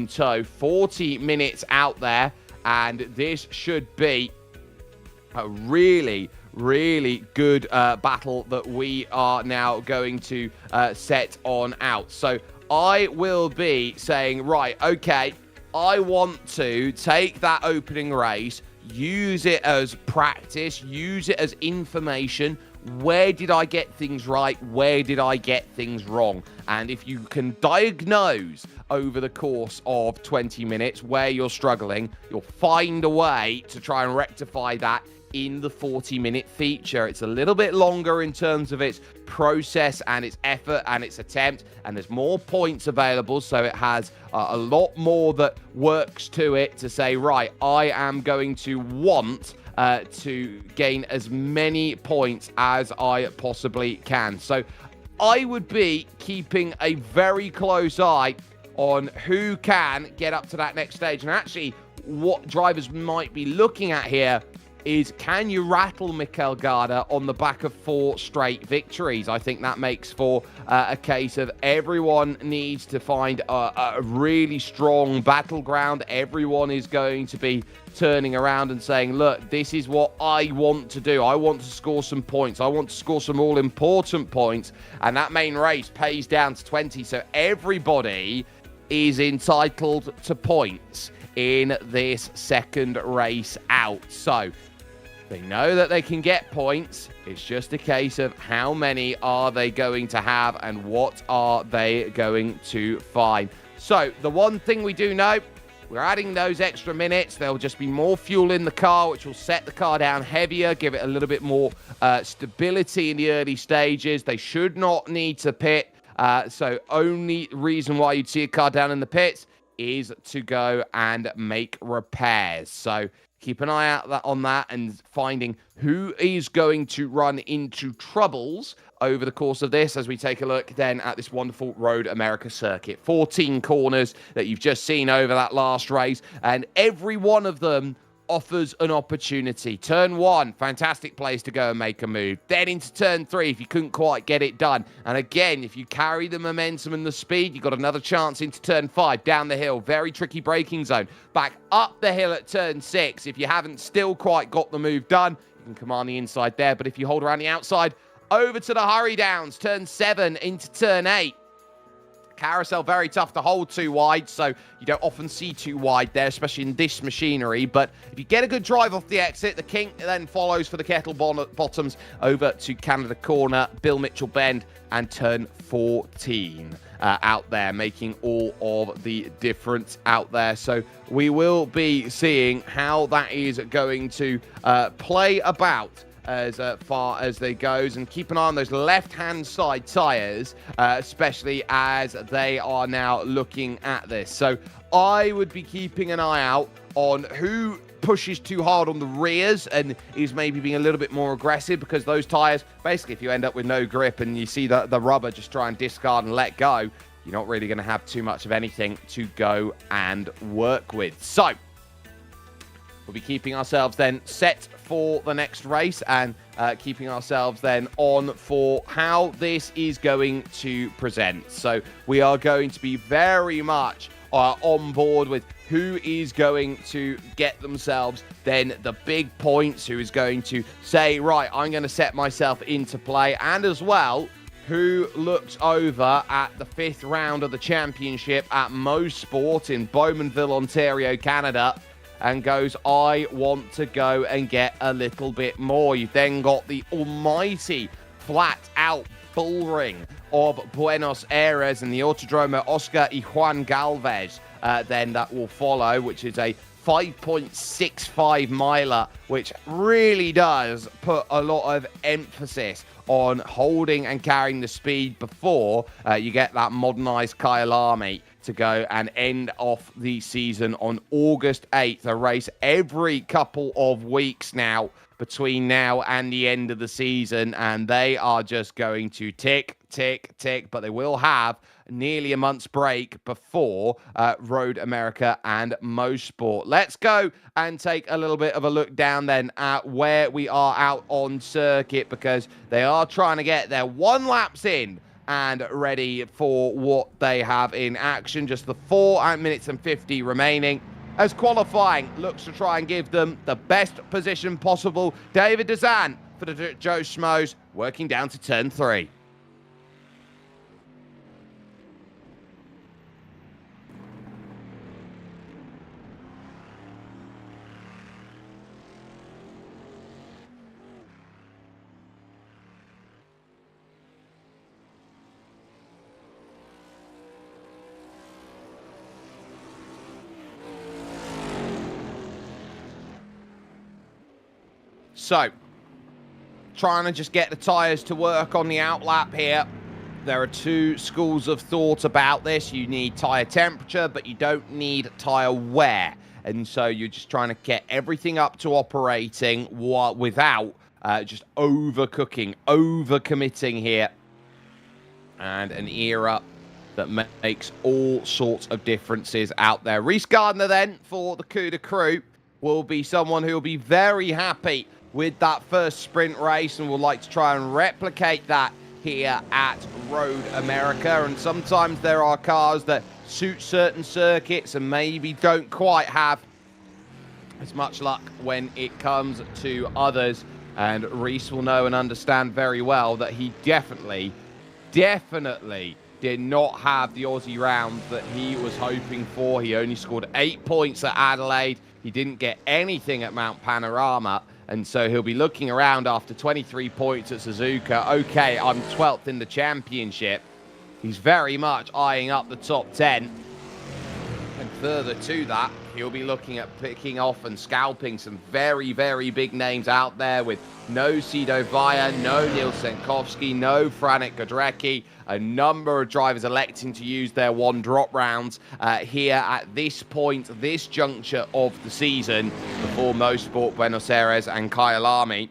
tow. 40 minutes out there, and this should be a really good battle that we are now going to set on out. So I will be saying, right, okay, I want to take that opening race, use it as practice, use it as information. Where did I get things right? Where did I get things wrong? And if you can diagnose over the course of 20 minutes where you're struggling, you'll find a way to try and rectify that in the 40-minute feature. It's a little bit longer in terms of its process and its effort and its attempt, and there's more points available, so it has a lot more that works to it to say, right, I am going to want to gain as many points as I possibly can. So I would be keeping a very close eye on who can get up to that next stage. And actually, what drivers might be looking at here is, can you rattle Mikel Garda on the back of 4 straight victories? I think that makes for a case of everyone needs to find a really strong battleground. Everyone is going to be turning around and saying, look, this is what I want to do. I want to score some points. I want to score some all-important points. And that main race pays down to 20. So everybody is entitled to points in this second race out. So they know that they can get points. It's just a case of how many are they going to have and what are they going to find. So the one thing we do know, we're adding those extra minutes. There'll just be more fuel in the car, which will set the car down heavier, give it a little bit more stability in the early stages. They should not need to pit. So only reason why you'd see a car down in the pits is to go and make repairs. So keep an eye out on that and finding who is going to run into troubles over the course of this as we take a look then at this wonderful Road America circuit. 14 corners that you've just seen over that last race, and every one of them offers an opportunity. Turn 1, fantastic place to go and make a move. Then into turn 3 if you couldn't quite get it done. And again, if you carry the momentum and the speed, you've got another chance into turn 5, down the hill. Very tricky braking zone. Back up the hill at turn 6 if you haven't still quite got the move done. You can command the inside there, but if you hold around the outside, over to the hurry downs, turn 7 into turn 8. Carousel very tough to hold too wide, so you don't often see too wide there, especially in this machinery. But if you get a good drive off the exit, the King then follows for the kettle bottoms over to Canada Corner, Bill Mitchell Bend, and turn 14 out there, making all of the difference out there. So we will be seeing how that is going to play about as far as they goes, and keep an eye on those left-hand side tyres, especially as they are now looking at this. So I would be keeping an eye out on who pushes too hard on the rears and is maybe being a little bit more aggressive, because those tyres, basically, if you end up with no grip and you see the rubber just try and discard and let go, you're not really going to have too much of anything to go and work with. So we'll be keeping ourselves then set for the next race, and keeping ourselves then on for how this is going to present. So we are going to be very much on board with who is going to get themselves then the big points, who is going to say, right, I'm going to set myself into play, and as well, who looks over at the 5th round of the championship at Mosport in Bowmanville, Ontario, Canada, and goes, I want to go and get a little bit more. You've then got the almighty flat-out bullring of Buenos Aires and the Autodromo Oscar y Juan Galvez then that will follow, which is a 5.65 miler, which really does put a lot of emphasis on holding and carrying the speed before you get that modernized Kyalami to go and end off the season on August 8th. A race every couple of weeks now between now and the end of the season, and they are just going to tick, tick, tick, but they will have nearly a month's break before Road America and Mosport. Let's go and take a little bit of a look down then at where we are out on circuit, because they are trying to get their 1 laps in and ready for what they have in action. Just the 4 minutes and 50 remaining, as qualifying looks to try and give them the best position possible. David Dezan for the Joe Schmoes, working down to turn 3. So, trying to just get the tyres to work on the outlap here. There are 2 schools of thought about this. You need tyre temperature, but you don't need tyre wear. And so you're just trying to get everything up to operating without just overcooking, overcommitting here. And an era that makes all sorts of differences out there. Reese Gardner then for the CUDA crew will be someone who will be very happy with that first sprint race and will like to try and replicate that here at Road America. And sometimes there are cars that suit certain circuits and maybe don't quite have as much luck when it comes to others. And Reese will know and understand very well that he definitely did not have the Aussie round that he was hoping for. He only scored 8 points at Adelaide. He didn't get anything at Mount Panorama. And so he'll be looking around after 23 points at Suzuka. Okay, I'm 12th in the championship. He's very much eyeing up the top 10. And further to that, he'll be looking at picking off and scalping some very, very big names out there with no Sido Vaya, no Neil Senkovsky, no Franek Godrecki. A number of drivers electing to use their 1 drop rounds here at this point, this juncture of the season, before Mosport, Buenos Aires and Kyalami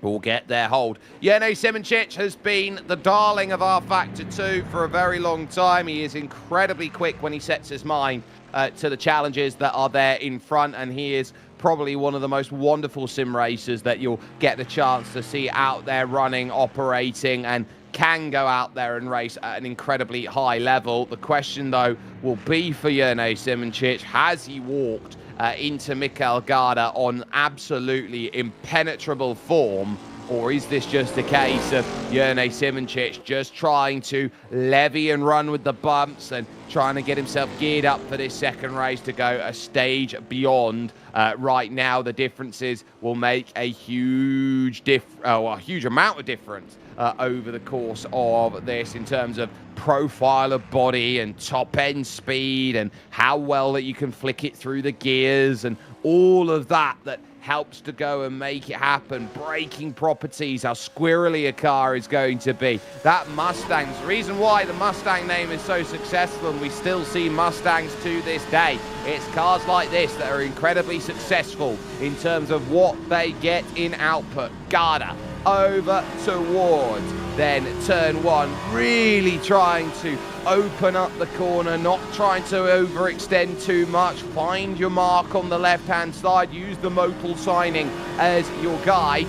will get their hold. Jene Simoncic has been the darling of R Factor 2 for a very long time. He is incredibly quick when he sets his mind to the challenges that are there in front, and he is probably one of the most wonderful sim racers that you'll get the chance to see out there running, operating, and can go out there and race at an incredibly high level. The question, though, will be for Jene Simoncic, has he walked into Mikkel Garda on absolutely impenetrable form? Or is this just a case of Jerne Simoncic just trying to levy and run with the bumps and trying to get himself geared up for this second race to go a stage beyond? Right now, the differences will make a huge amount of difference over the course of this in terms of profile of body and top end speed and how well that you can flick it through the gears and all of that helps to go and make it happen. Braking properties, how squirrely a car is going to be. That Mustang's the reason why the Mustang name is so successful, and we still see Mustangs to this day. It's cars like this that are incredibly successful in terms of what they get in output. Garda over towards then turn one, really trying to open up the corner, not trying to overextend too much. Find your mark on the left-hand side, use the modal signing as your guide,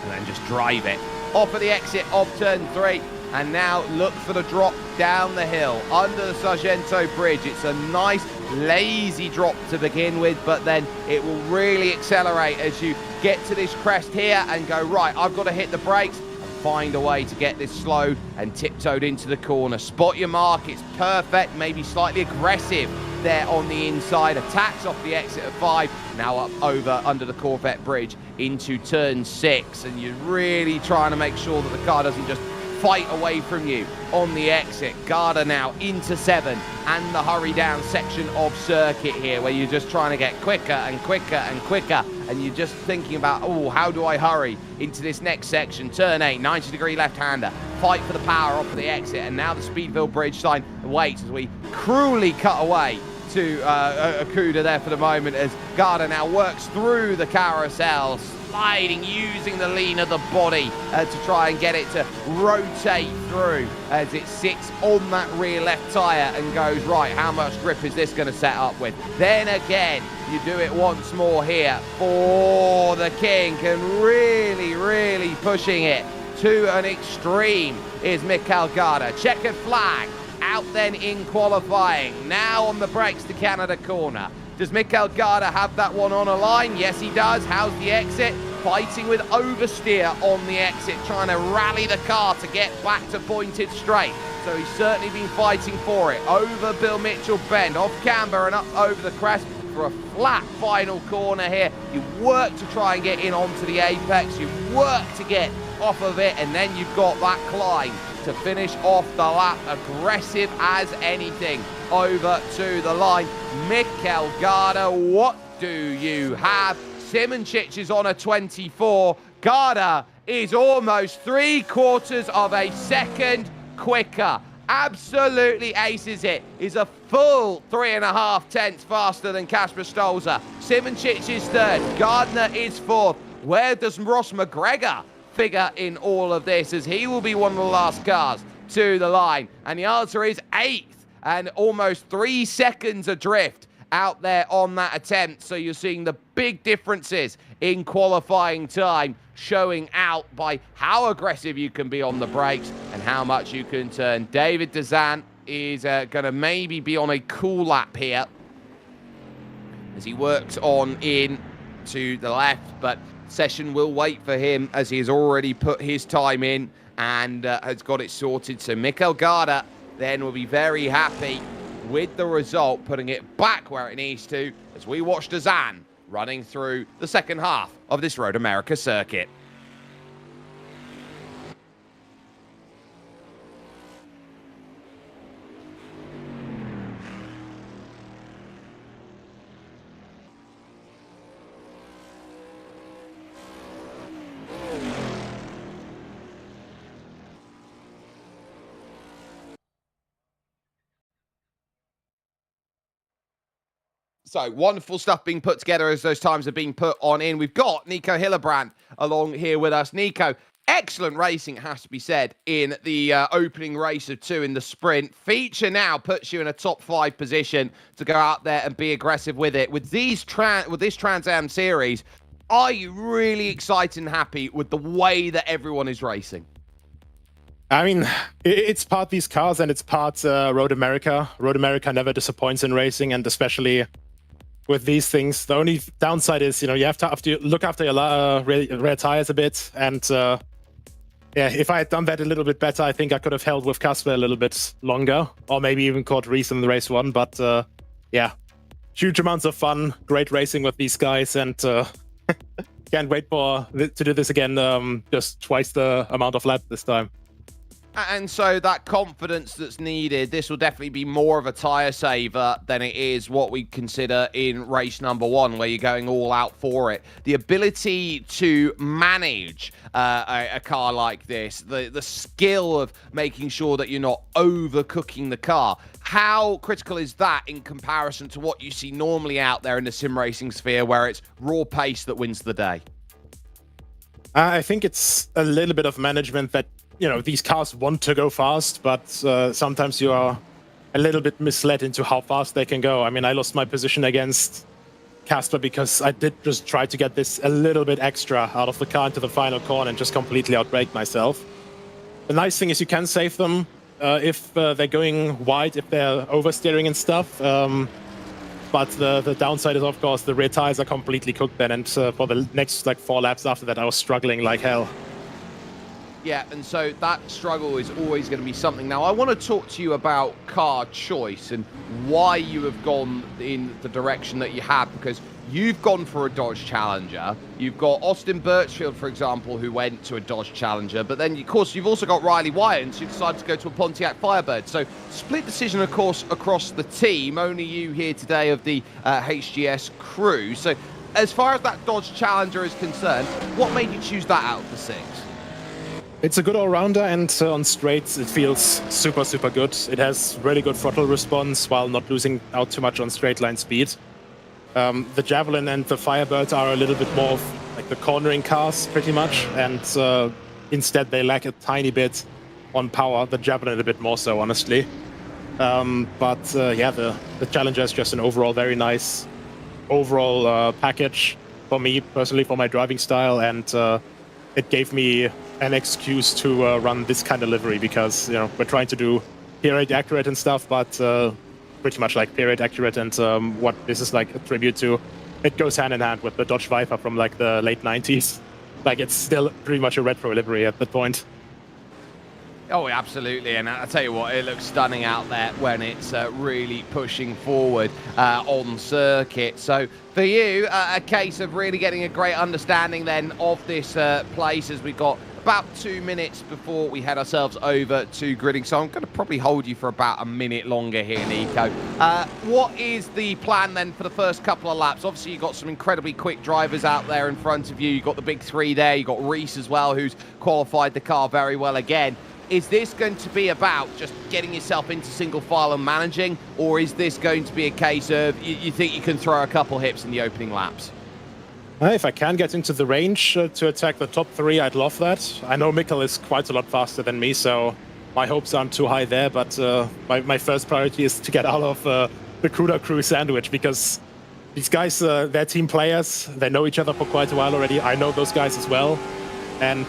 and then just drive it off of the exit of turn 3. And now look for the drop down the hill under the Sargento Bridge. It's a nice lazy drop to begin with, but then it will really accelerate as you get to this crest here and go, right, I've got to hit the brakes and find a way to get this slowed and tiptoed into the corner. Spot your mark, it's perfect, maybe slightly aggressive there on the inside. Attacks off the exit of 5, now up over under the Corvette Bridge into turn 6, and you're really trying to make sure that the car doesn't just fight away from you on the exit. Garda now into 7 and the hurry down section of circuit here, where you're just trying to get quicker and quicker and quicker, and you're just thinking about, oh, how do I hurry into this next section? Turn 8, 90-degree left-hander, fight for the power off of the exit, and now the Speedville Bridge sign waits as we cruelly cut away to Akuda there for the moment, as Garda now works through the carousel, sliding, using the lean of the body to try and get it to rotate through as it sits on that rear left tyre and goes, right, how much grip is this going to set up with? Then again, you do it once more here for the kink, and really pushing it to an extreme is Mikkel Garda. Checkered flag out then in qualifying. Now on the brakes to Canada corner. Does Mikkel Garda have that one on a line? Yes, he does. How's the exit? Fighting with oversteer on the exit, trying to rally the car to get back to pointed straight. So he's certainly been fighting for it. Over Bill Mitchell bend, off camber and up over the crest for a flat final corner here. You work to try and get in onto the apex. You work to get off of it, and then you've got that climb to finish off the lap, aggressive as anything over to the line. Mikkel Garda, what do you have? Simoncic is on a 24. Garda is almost 3/4 of a second quicker. Absolutely aces it. Is a full 3.5 tenths faster than Kasper Stolzer. Simoncic is 3rd. Gardner is 4th. Where does Ross McGregor figure in all of this, as he will be one of the last cars to the line? And the answer is 8th, and almost 3 seconds adrift out there on that attempt. So you're seeing the big differences in qualifying time showing out by how aggressive you can be on the brakes and how much you can turn. David Dezan is going to maybe be on a cool lap here as he works on in to the left, but session will wait for him as he has already put his time in and has got it sorted. So Mikkel Garda then will be very happy with the result, putting it back where it needs to, as we watch Dezan running through the second half of this Road America circuit. So wonderful stuff being put together as those times are being put on in. We've got Nico Hillebrand along here with us. Nico, excellent racing, it has to be said, in the opening race of 2 in the sprint. Feature now puts you in a top 5 position to go out there and be aggressive with it. With this Trans Am series, are you really excited and happy with the way that everyone is racing? I mean, it's part these cars and it's part Road America. Road America never disappoints in racing, and especially with these things. The only downside is, you have to look after your rear tires a bit. And yeah, if I had done that a little bit better, I think I could have held with Casper a little bit longer, or maybe even caught Reese in the race one. But yeah, huge amounts of fun, great racing with these guys, and can't wait to do this again, just twice the amount of laps this time. And so that confidence that's needed, this will definitely be more of a tyre saver than it is what we consider in race number 1, where you're going all out for it. The ability to manage a car like this, the skill of making sure that you're not overcooking the car, how critical is that in comparison to what you see normally out there in the sim racing sphere, where it's raw pace that wins the day? I think it's a little bit of management that, these cars want to go fast, but sometimes you are a little bit misled into how fast they can go. I mean, I lost my position against Casper because I did just try to get this a little bit extra out of the car into the final corner and just completely outbrake myself. The nice thing is you can save them if they're going wide, if they're oversteering and stuff. But the downside is, of course, the rear tires are completely cooked then. And for the next 4 laps after that, I was struggling like hell. Yeah, and so that struggle is always going to be something. Now, I want to talk to you about car choice and why you have gone in the direction that you have, because you've gone for a Dodge Challenger. You've got Austin Birchfield, for example, who went to a Dodge Challenger. But then, of course, you've also got Riley Wyans, who decided to go to a Pontiac Firebird. So split decision, of course, across the team. Only you here today of the HGS crew. So as far as that Dodge Challenger is concerned, what made you choose that out of the 6? It's a good all-rounder, and on straights it feels super, super good. It has really good throttle response while not losing out too much on straight line speed. The Javelin and the Firebird are a little bit more of the cornering cars, pretty much, and instead they lack a tiny bit on power. The Javelin a bit more so, honestly. But yeah, the Challenger is just an overall very nice overall package for me, personally, for my driving style, and it gave me an excuse to run this kind of livery, because we're trying to do period accurate and stuff, but pretty much period accurate, and what this is a tribute to, it goes hand in hand with the Dodge Viper from the late 90s. It's still pretty much a retro livery at that point. Oh, absolutely, and I'll tell you what, it looks stunning out there when it's really pushing forward on circuit. So for you, a case of really getting a great understanding then of this place, as we've got about 2 minutes before we head ourselves over to gridding. So I'm going to probably hold you for about a minute longer here, Nico. What is the plan then for the first couple of laps? Obviously, you've got some incredibly quick drivers out there in front of you. You've got the big 3 there. You've got Reese as well, who's qualified the car very well again. Is this going to be about just getting yourself into single file and managing, or is this going to be a case of you think you can throw a couple hips in the opening laps? If I can get into the range to attack the top 3, I'd love that. I know Mikkel is quite a lot faster than me, so my hopes aren't too high there, but my first priority is to get out of the CUDA crew sandwich, because these guys, they're team players. They know each other for quite a while already. I know those guys as well, and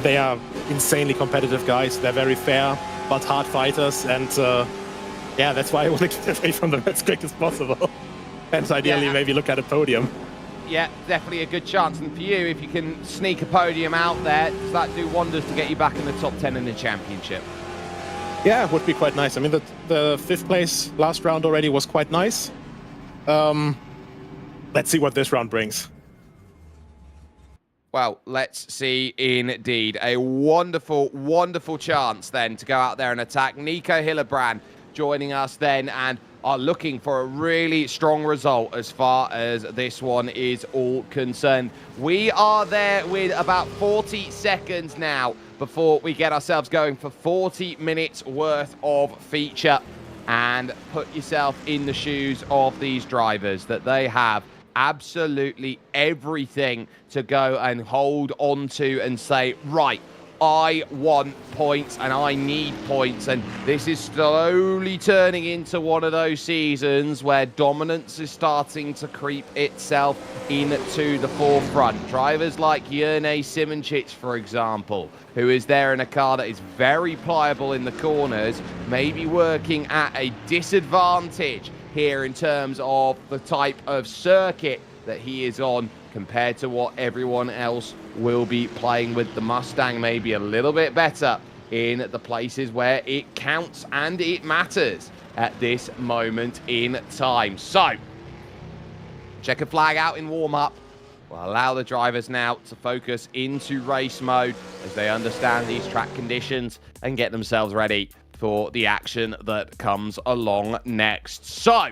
they are insanely competitive guys. They're very fair, but hard fighters, and yeah, that's why I want to get away from them as quick as possible. And ideally, maybe look at a podium. Yeah, definitely a good chance. And for you, if you can sneak a podium out there, does that do wonders to get you back in the top 10 in the championship? Yeah, it would be quite nice. I mean, the 5th place last round already was quite nice. Let's see what this round brings. Well, let's see indeed. A wonderful, wonderful chance then to go out there and attack. Nico Hillebrand joining us then, and are looking for a really strong result as far as this one is all concerned. We are there with about 40 seconds now before we get ourselves going for 40 minutes worth of feature. And put yourself in the shoes of these drivers, that they have absolutely everything to go and hold on to and say, right, I want points and I need points. And this is slowly turning into one of those seasons where dominance is starting to creep itself into the forefront. Drivers like Jerne Simoncic, for example, who is there in a car that is very pliable in the corners, maybe working at a disadvantage here in terms of the type of circuit that he is on compared to what everyone else will be playing with. The Mustang maybe a little bit better in the places where it counts and it matters at this moment in time. So, checkered flag out in warm-up. We'll allow the drivers now to focus into race mode as they understand these track conditions and get themselves ready for the action that comes along next. So,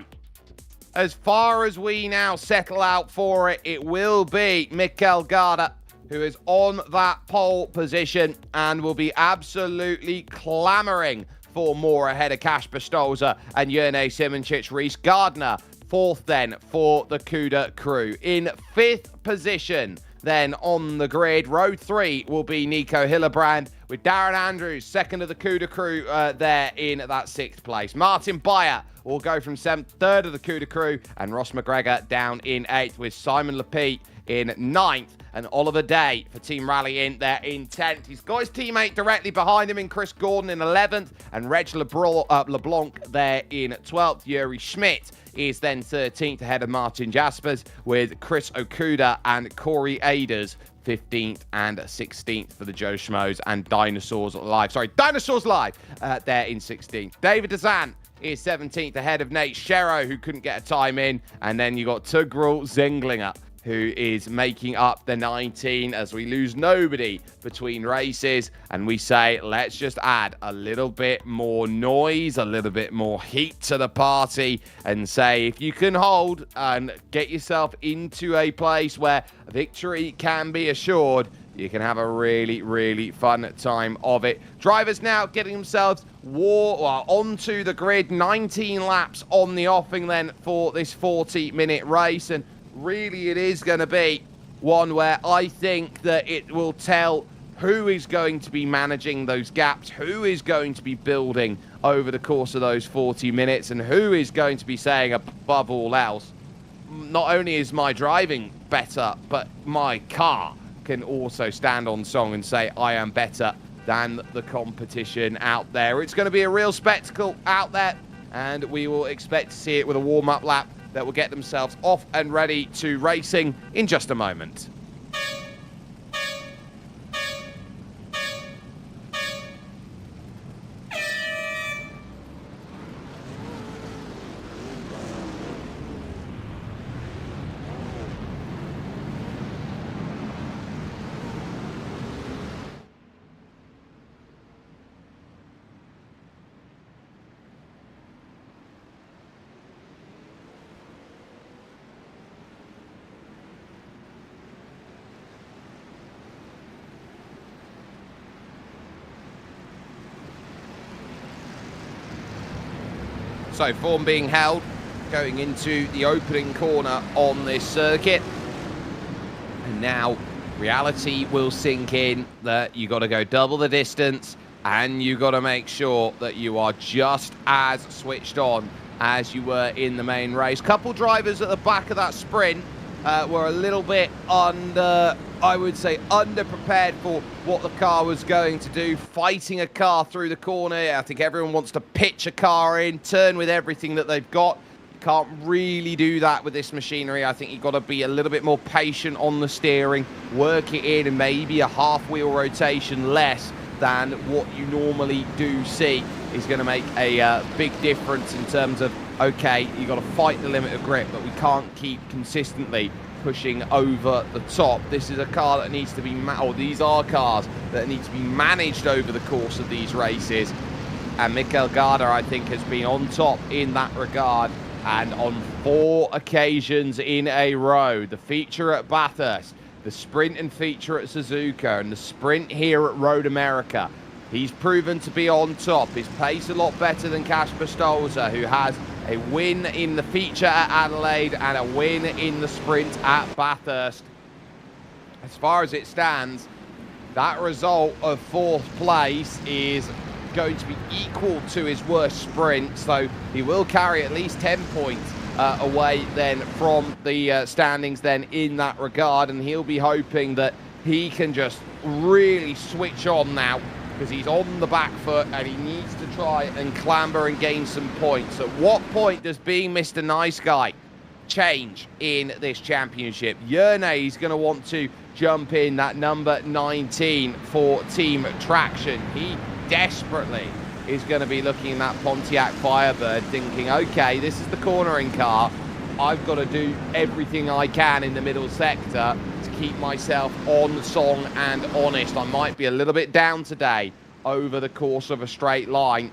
as far as we now settle out for it, it will be Mikel Garda who is on that pole position and will be absolutely clamoring for more ahead of Kasper Stolzer and Jerne Simoncic. Reese Gardner, fourth then for the CUDA crew. In fifth position then on the grid, row 3 will be Nico Hillebrand, with Darren Andrews, second of the CUDA crew, there in that 6th place. Martin Beyer will go from 7th, third of the CUDA crew, and Ross McGregor down in 8th, with Simon Lepete in 9th, and Oliver Day for Team Rally in there in 10th. He's got his teammate directly behind him in Chris Gordon in 11th, and Reg LeBlanc there in 12th. Yuri Schmidt is then 13th ahead of Martin Jaspers, with Chris Okuda and Corey Aders 15th and 16th for the Joe Schmoes, and Dinosaurs Live there in 16th. David Dezan is 17th ahead of Nate Sherrow, who couldn't get a time in, and then you got Tugrul Zinglinger, who is making up the 19 as we lose nobody between races, and we say, let's just add a little bit more noise, a little bit more heat to the party, and say, if you can hold and get yourself into a place where victory can be assured, you can have a really, really fun time of it. Drivers now getting themselves onto the grid, 19 laps on the offing then for this 40-minute race, and really it is going to be one where I think that it will tell who is going to be managing those gaps, who is going to be building over the course of those 40 minutes, and who is going to be saying, above all else, not only is my driving better, but my car can also stand on song and say, I am better than the competition out there. It's going to be a real spectacle out there, and we will expect to see it with a warm-up lap that will get themselves off and ready to racing in just a moment. So form being held, going into the opening corner on this circuit. And now reality will sink in that you got to go double the distance, and you got to make sure that you are just as switched on as you were in the main race. Couple drivers at the back of that sprint were a little bit underprepared for what the car was going to do, fighting a car through the corner. I think everyone wants to pitch a car in, turn with everything that they've got. You can't really do that with this machinery. I think you've got to be a little bit more patient on the steering, work it in, and maybe a half-wheel rotation less than what you normally do see is going to make a big difference in terms of, okay, you've got to fight the limit of grip, but we can't keep consistently pushing over the top. This is a car that needs to be, these are cars that need to be managed over the course of these races. And Mikel Garda, I think, has been on top in that regard, and on 4 occasions in a row. The feature at Bathurst, the sprint and feature at Suzuka, and the sprint here at Road America. He's proven to be on top. His pace a lot better than Kasper Stolzer, who has a win in the feature at Adelaide and a win in the sprint at Bathurst. As far as it stands, that result of 4th place is going to be equal to his worst sprint, so he will carry at least 10 points away then from the standings then in that regard, and he'll be hoping that he can just really switch on now, because he's on the back foot and he needs to try and clamber and gain some points. At what point does being Mr. Nice Guy change in this championship? Yerne is going to want to jump in that number 19 for Team Traction. He desperately is going to be looking at that Pontiac Firebird thinking, okay, this is the cornering car. I've got to do everything I can in the middle sector to keep myself on song and honest. I might be a little bit down today over the course of a straight line.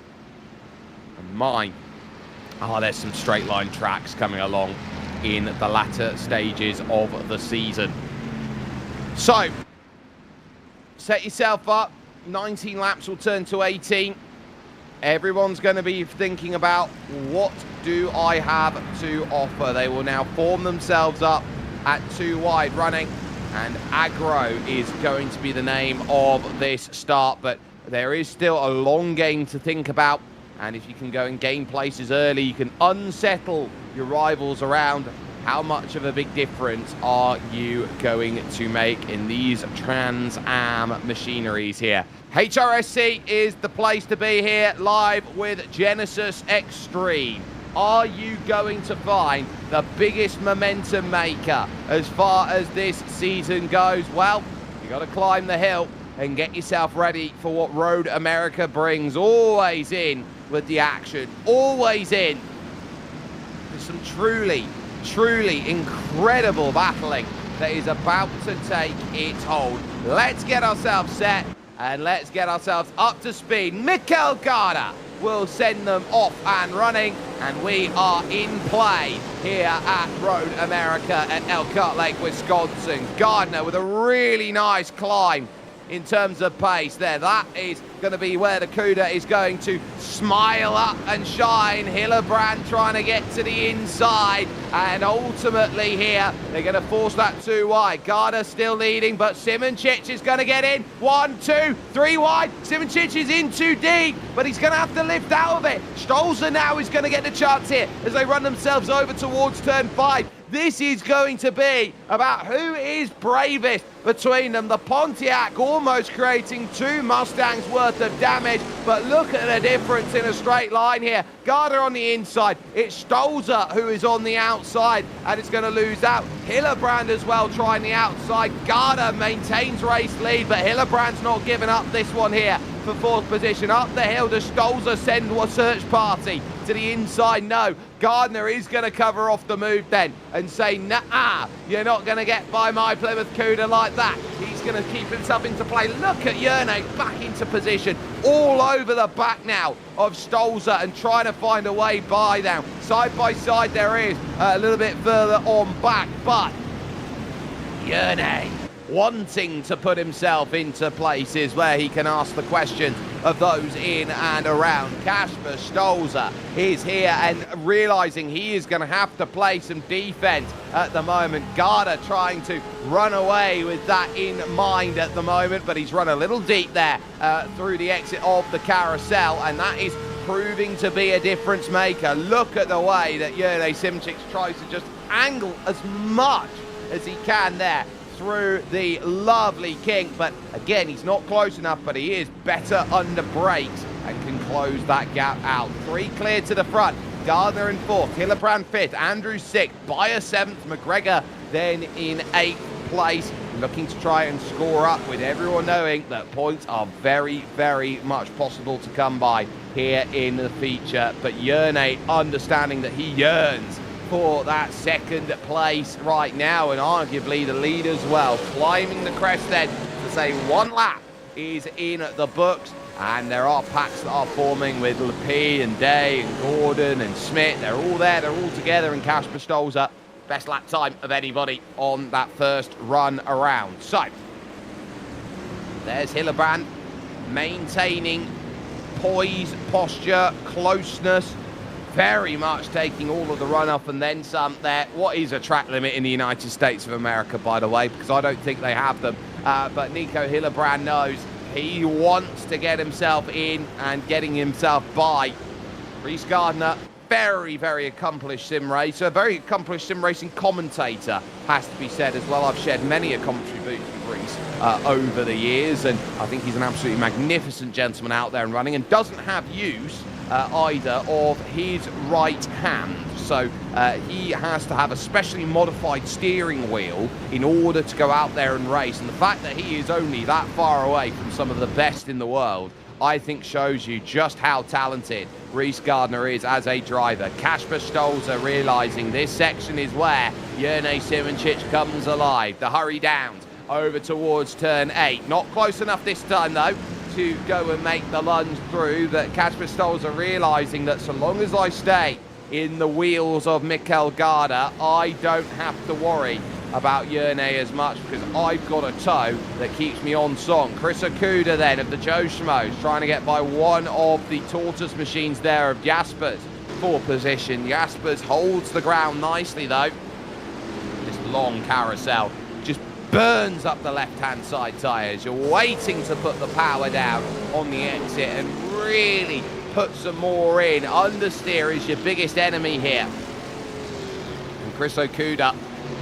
And mine, there's some straight line tracks coming along in the latter stages of the season. So, set yourself up. 19 laps will turn to 18. Everyone's going to be thinking about, what do I have to offer? They will now form themselves up at 2 wide running, and aggro is going to be the name of this start, but there is still a long game to think about, and if you can go and gain places early, you can unsettle your rivals around. How much of a big difference are you going to make in these Trans Am machineries here? HRSC is the place to be here, live with Genisus Extreme. Are you going to find the biggest momentum maker as far as this season goes? Well, you got to climb the hill and get yourself ready for what Road America brings. Always in with the action, always in with some truly incredible battling that is about to take its hold. Let's get ourselves set and let's get ourselves up to speed. Mikel Garda will send them off and running, and we are in play here at Road America at Elkhart Lake, Wisconsin. Gardner with a really nice climb in terms of pace there. That is going to be where the CUDA is going to smile up and shine. Hillebrand trying to get to the inside, and ultimately here they're going to force that 2 wide. Garda still leading, but Simoncic is going to get in. 1, 2, 3 wide. Simoncic is in too deep, but he's going to have to lift out of it. Stolzer now is going to get the chance here as they run themselves over towards turn 5. This is going to be about who is bravest between them. The Pontiac almost creating 2 Mustangs worth of damage, but look at the difference in a straight line here. Garda on the inside. It's Stolzer who is on the outside, and it's going to lose out. Hillebrand as well trying the outside. Garda maintains race lead, but Hillebrand's not giving up this one here for 4th position. Up the hill, does Stolzer send a search party to the inside? No. Gardner is going to cover off the move then and say, nah, you're not going to get by my Plymouth CUDA like that. He's going to keep himself into play. Look at Yerne back into position, all over the back now of Stolzer and trying to find a way by now. Side by side there is a little bit further on back, but Yerne wanting to put himself into places where he can ask the questions of those in and around. Kasper Stolzer is here and realizing he is going to have to play some defense at the moment. Garda trying to run away with that in mind at the moment, but he's run a little deep there through the exit of the carousel, and that is proving to be a difference maker. Look at the way that Yerne Simčić tries to just angle as much as he can there through the lovely kink, but again, he's not close enough, but he is better under brakes and can close that gap out. 3 clear to the front. Gardner in 4th, Hillebrand 5th, Andrew 6th, Bayer 7th, McGregor then in 8th place, looking to try and score up, with everyone knowing that points are very much possible to come by here in the feature, but Yerne understanding that he yearns for that 2nd place right now, and arguably the lead as well. Climbing the crest then to say 1 lap is in the books, and there are packs that are forming with Lepee and Day and Gordon and Smith. They're all there, they're all together, and Kasper Stolzer, best lap time of anybody on that first run around. So, there's Hillebrand maintaining poise, posture, closeness, very much taking all of the runoff and then some there. What is a track limit in the United States of America, by the way, because I don't think they have them. But Nico Hillebrand knows he wants to get himself in and getting himself by. Reece Gardner, very accomplished sim racer, very accomplished sim racing commentator, has to be said as well. I've shared many a commentary booth with times over the years, and I think he's an absolutely magnificent gentleman out there and running, and doesn't have use either of his right hand. So he has to have a specially modified steering wheel in order to go out there and race. And the fact that he is only that far away from some of the best in the world, I think shows you just how talented Reese Gardner is as a driver. Kasper Stolzer realizing this section is where Jerne Simoncic comes alive. The hurry downs over towards turn 8. Not close enough this time, though, to go and make the lunge through. That Kasper Stolzer realizing that so long as I stay in the wheels of Mikkel Garda, I don't have to worry about Jerne as much, because I've got a toe that keeps me on song. Chris Okuda then of the Joe Schmoes trying to get by one of the tortoise machines there of Jaspers for position. Jaspers holds the ground nicely though. This long carousel just burns up the left-hand side tyres. You're waiting to put the power down on the exit and really put some more in. Understeer is your biggest enemy here. And Chris Okuda,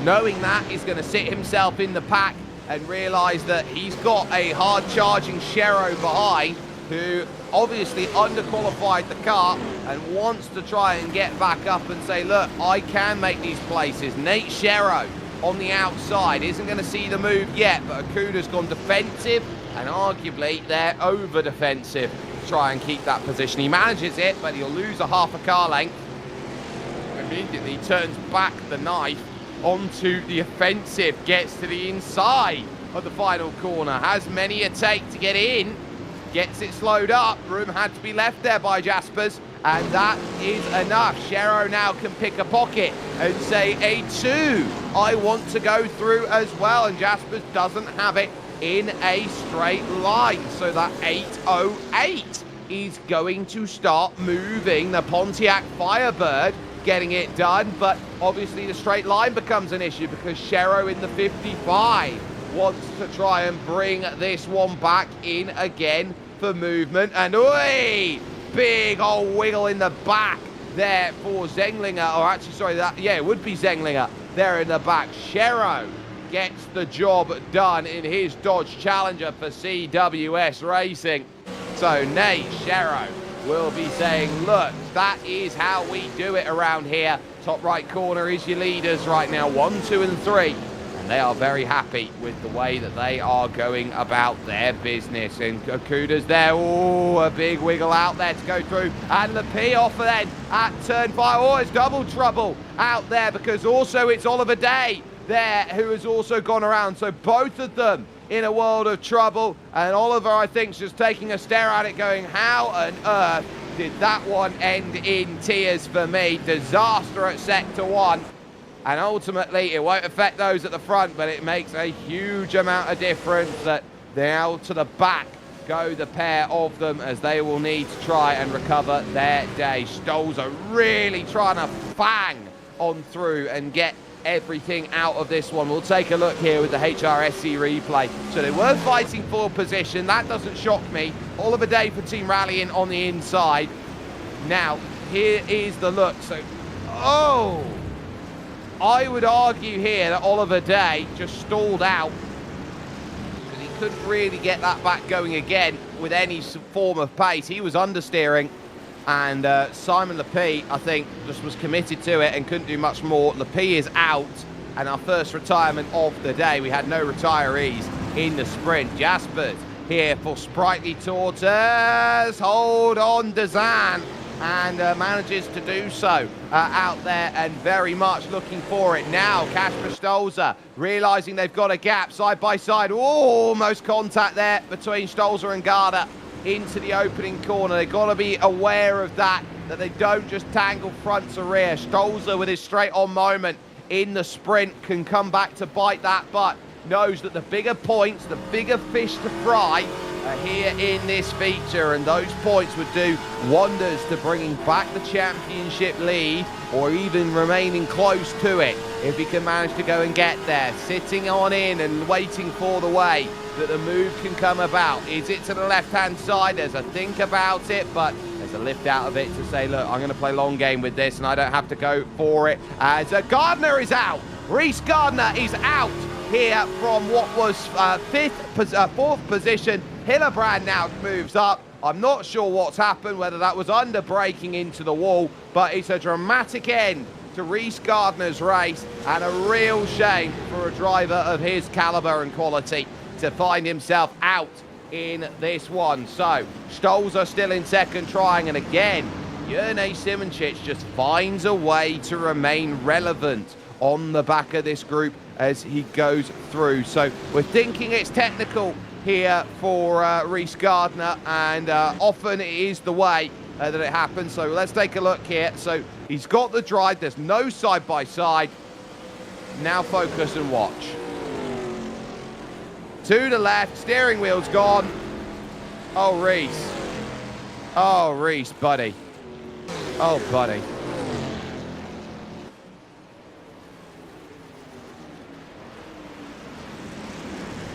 knowing that, he's going to sit himself in the pack and realise that he's got a hard-charging Shero behind, who obviously underqualified the car and wants to try and get back up and say, look, I can make these places. Nate Shero on the outside isn't going to see the move yet, but Okuda's gone defensive, and arguably they're over-defensive to try and keep that position. He manages it, but he'll lose a half a car length. Immediately turns back the knife onto the offensive, gets to the inside of the final corner, has many a take to get in, gets it slowed up. Room had to be left there by Jaspers, and that is enough. Shero now can pick a pocket and say A2, I want to go through as well, and Jaspers doesn't have it in a straight line, so that 808 is going to start moving. The Pontiac Firebird getting it done, but obviously the straight line becomes an issue because Shero in the 55 wants to try and bring this one back in again for movement. And oi, big old wiggle in the back there for Zenglinger, or actually sorry, it would be Zenglinger there in the back. Shero gets the job done in his Dodge Challenger for CWS Racing. So Nate Shero will be saying, look, that is how we do it around here. Top right corner is your leaders right now, 1, 2 and 3. And they are very happy with the way that they are going about their business. And Okuda's there, oh, a big wiggle out there to go through. And the P off then at turn 5. Oh, it's double trouble out there because also it's Oliver Day there who has also gone around. So both of them in a world of trouble, and Oliver, I think, is just taking a stare at it going, how on earth did that one end in tears for me? Disaster at sector 1, and ultimately it won't affect those at the front, but it makes a huge amount of difference that now to the back go the pair of them, as they will need to try and recover their day. Stolzer really trying to bang on through and get everything out of this one. We'll take a look here with the HRSC replay. So they were fighting for position. That doesn't shock me. Oliver Day for Team Rallying on the inside. Now, here is the look. So, oh, I would argue here that Oliver Day just stalled out because he couldn't really get that back going again with any form of pace. He was understeering. And Simon Lepee, I think, just was committed to it and couldn't do much more. Lepee is out, and our first retirement of the day. We had no retirees in the sprint. Jaspers here for Sprightly Tortoise. Hold on, Dazan, and manages to do so out there and very much looking for it. Now, Kasper Stolzer realising they've got a gap side by side. Oh, almost contact there between Stolzer and Garda into the opening corner. They've got to be aware of that they don't just tangle front to rear. Stolzer with his straight on moment in the sprint can come back to bite that butt. Knows that the bigger points, the bigger fish to fry are here in this feature, and those points would do wonders to bringing back the championship lead or even remaining close to it if he can manage to go and get there. Sitting on in and waiting for the way that the move can come about. Is it to the left-hand side? There's a think about it, but there's a lift out of it to say, look, I'm going to play long game with this and I don't have to go for it. As Gardner is out. Reese Gardner is out here from what was fourth position. Hillebrand now moves up. I'm not sure what's happened, whether that was under braking into the wall, but it's a dramatic end to Rhys Gardner's race, and a real shame for a driver of his caliber and quality to find himself out in this one. So Stolzer still in second, trying, and again Jurnej Simoncic just finds a way to remain relevant on the back of this group as he goes through. So we're thinking it's technical here for Rhys Gardner, and often it is the way that it happens. So let's take a look here. So he's got the drive, there's no side-by-side. Now focus and watch. To the left, steering wheel's gone. Oh, Rhys. Oh, Rhys, buddy. Oh, buddy.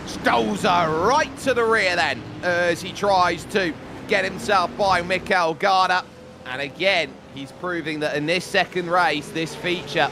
Stolzer right to the rear then, as he tries to get himself by Mikel Garda. And again, he's proving that in this second race, this feature,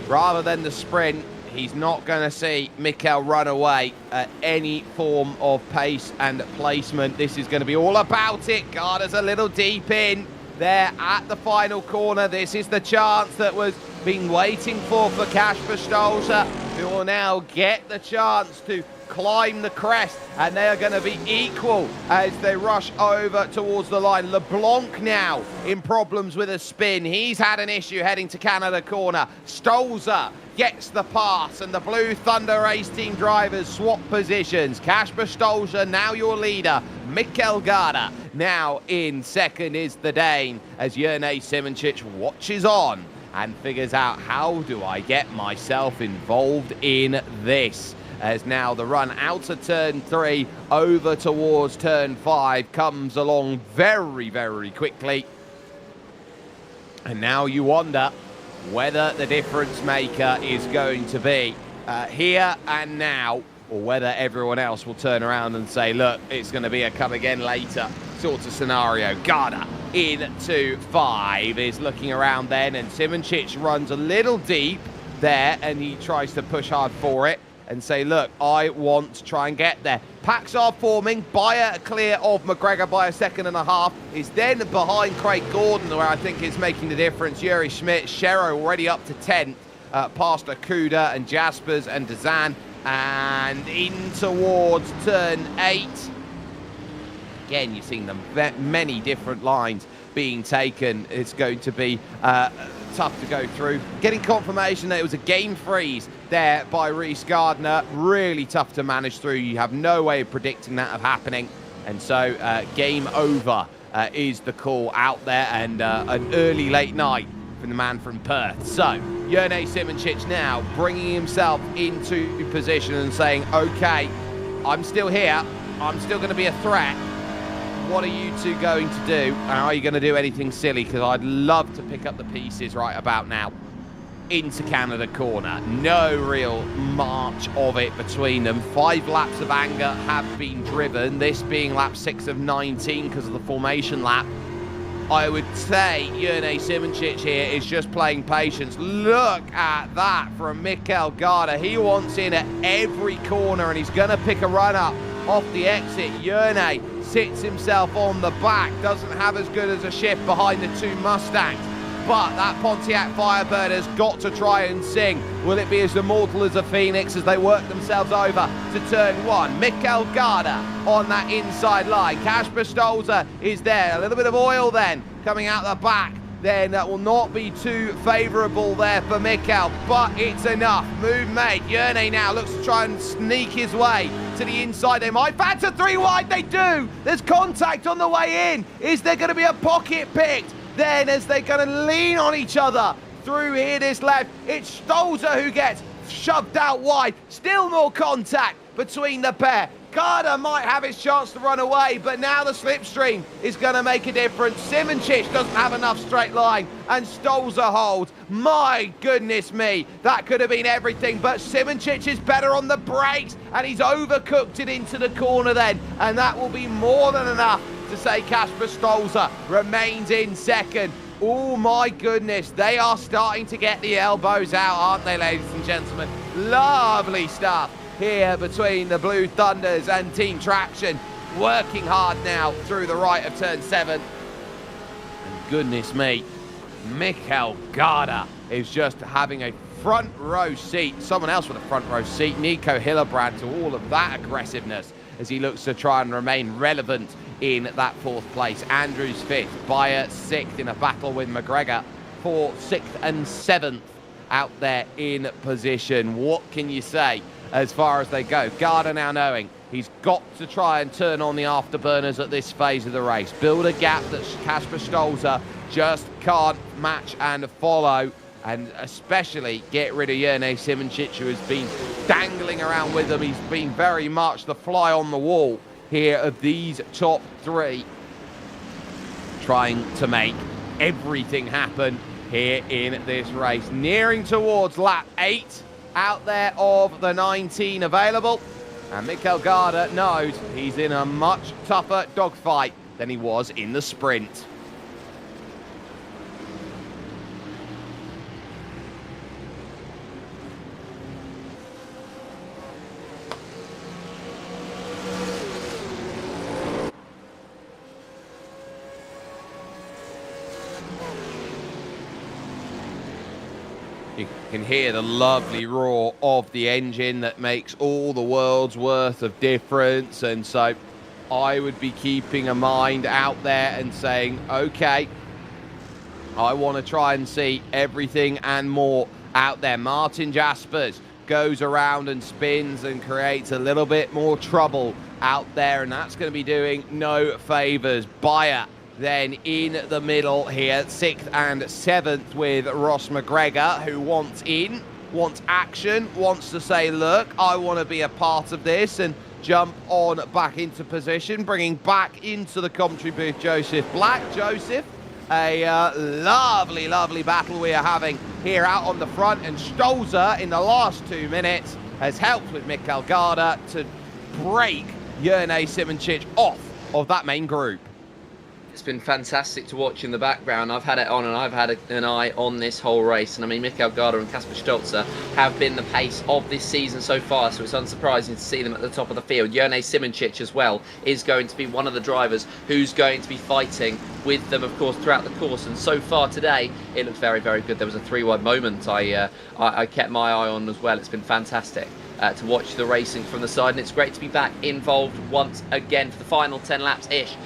rather than the sprint, he's not going to see Mikel run away at any form of pace and placement. This is going to be all about it. Garda's a little deep in there at the final corner. This is the chance that was being waiting for Kasper Stolzer, who will now get the chance to climb the crest, and they are going to be equal as they rush over towards the line. LeBlanc now in problems with a spin. He's had an issue heading to Canada corner. Stolzer gets the pass, and the Blue Thunder race team drivers swap positions. Kasper Stolzer now your leader. Mikel Garda now in second is the Dane, as Jurnej Simoncic watches on and figures out, how do I get myself involved in this? As now the run out of turn 3 over towards turn 5 comes along very, very quickly. And now you wonder whether the difference maker is going to be here and now, or whether everyone else will turn around and say, look, it's going to be a come again later sort of scenario. Garda into 5 is looking around then, and Simoncic runs a little deep there, and he tries to push hard for it and say, look, I want to try and get there. Packs are forming. Bayer clear of McGregor by 1.5 seconds. Is then behind Craig Gordon, where I think is making the difference. Yuri Schmidt, Shero already up to 10th, past Akuda and Jaspers and Dazan, and in towards turn 8. Again, you've seen them many different lines being taken. It's going to be tough to go through. Getting confirmation that it was a game freeze there by Rhys Gardner. Really tough to manage through. You have no way of predicting that of happening. And so game over is the call out there, and an early late night from the man from Perth. So Jurnej Simoncic now bringing himself into position and saying, okay, I'm still here. I'm still going to be a threat. What are you two going to do? And are you going to do anything silly? Because I'd love to pick up the pieces right about now into Canada corner. No real march of it between them. 5 laps of anger have been driven, this being lap 6 of 19 because of the formation lap. I would say Jurnej Simoncic here is just playing patience. Look at that from Mikel Garda. He wants in at every corner, and he's going to pick a run up off the exit. Jurnej sits himself on the back, doesn't have as good as a shift behind the 2 Mustangs, but that Pontiac Firebird has got to try and sing. Will it be as immortal as a phoenix as they work themselves over to turn 1? Mikel Garda on that inside line. Kasper Stolzer is there. A little bit of oil then coming out the back. Then that will not be too favourable there for Mikel, but it's enough. Move made. Jurnej now looks to try and sneak his way to the inside. They might fancy 3 wide. They do. There's contact on the way in. Is there going to be a pocket picked? Then as they're going to lean on each other through here this left, it's Stolzer who gets shoved out wide. Still more contact between the pair. Garda might have his chance to run away, but now the slipstream is going to make a difference. Simoncic doesn't have enough straight line, and Stolzer holds. My goodness me, that could have been everything, but Simoncic is better on the brakes, and he's overcooked it into the corner then, and that will be more than enough to say Kasper Stolzer remains in second. Oh my goodness, they are starting to get the elbows out, aren't they, ladies and gentlemen? Lovely stuff here between the Blue Thunders and Team Traction. Working hard now through the right of turn 7. And goodness me, Mikel Garda is just having a front row seat. Someone else with a front row seat, Nico Hillebrand, to all of that aggressiveness as he looks to try and remain relevant in that 4th place. Andrews 5th, Bayer 6th in a battle with McGregor for 6th and 7th out there in position. What can you say as far as they go? Garda now knowing he's got to try and turn on the afterburners at this phase of the race. Build a gap that Kasper Stolzer just can't match and follow. And especially get rid of Jerne Simoncic, who has been dangling around with them. He's been very much the fly on the wall here of these top 3. Trying to make everything happen here in this race. Nearing towards lap 8 out there of the 19 available. And Mikel Garda knows he's in a much tougher dogfight than he was in the sprint. You can hear the lovely roar of the engine that makes all the world's worth of difference. And so I would be keeping a mind out there and saying, okay, I want to try and see everything and more out there. Martin Jaspers goes around and spins and creates a little bit more trouble out there, and that's going to be doing no favors. Bayer then in the middle here, 6th and 7th with Ross McGregor, who wants in, wants action, wants to say, look, I want to be a part of this, and jump on back into position, bringing back into the commentary booth Joseph Black. Joseph, a lovely, lovely battle we are having here out on the front, and Stolzer in the last 2 minutes has helped with Mikel Garda to break Jerne Simoncic off of that main group. It's been fantastic to watch in the background. I've had it on and I've had an eye on this whole race. And I mean, Mikel Garda and Kasper Stolzer have been the pace of this season so far, so it's unsurprising to see them at the top of the field. Jerne Simoncic as well is going to be one of the drivers who's going to be fighting with them, of course, throughout the course. And so far today, it looks very, very good. There was a 3-wide moment I kept my eye on as well. It's been fantastic to watch the racing from the side, and it's great to be back involved once again for the final 10 laps-ish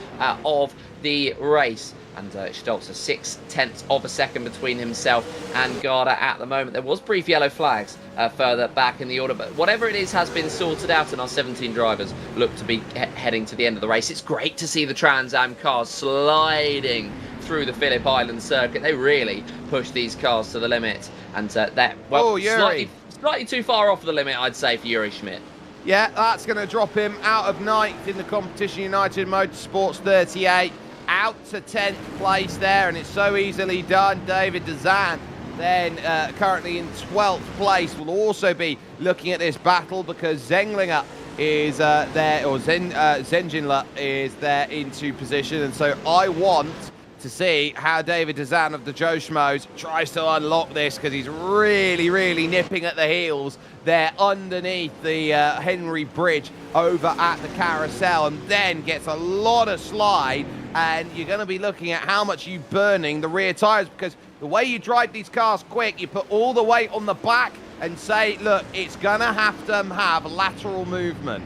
of the race. And Stolzer 6/10 of a second between himself and Garda at the moment. There was brief yellow flags further back in the order, but whatever it is has been sorted out, and our 17 drivers look to be heading to the end of the race. It's great to see the Trans Am cars sliding through the Phillip Island circuit. They really push these cars to the limit, and slightly too far off the limit, I'd say, for Yuri Schmidt. Yeah, that's going to drop him out of 9th in the Competition United Motorsports 38, out to 10th place there, and it's so easily done. David Dezan then currently in 12th place will also be looking at this battle, because Zenglinger is there, or Zenginler is there into position, and so I want to see how David Dezan of the Joe Schmoes tries to unlock this, because he's really, really nipping at the heels there underneath the Henry Bridge over at the carousel, and then gets a lot of slide, and you're going to be looking at how much you burning the rear tyres, because the way you drive these cars quick, you put all the weight on the back and say, look, it's going to have lateral movement.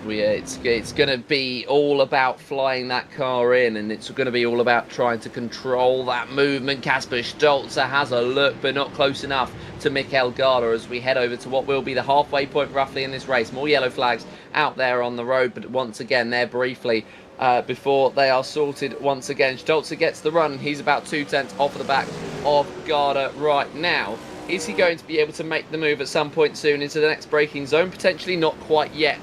It's going to be all about flying that car in, and it's going to be all about trying to control that movement. Kasper Stolzer has a look, but not close enough to Mikel Garda as we head over to what will be the halfway point roughly in this race. More yellow flags out there on the road, but once again, there briefly before they are sorted once again. Stolzer gets the run. He's about 2/10 off of the back of Garda right now. Is he going to be able to make the move at some point soon into the next braking zone? Potentially not quite yet.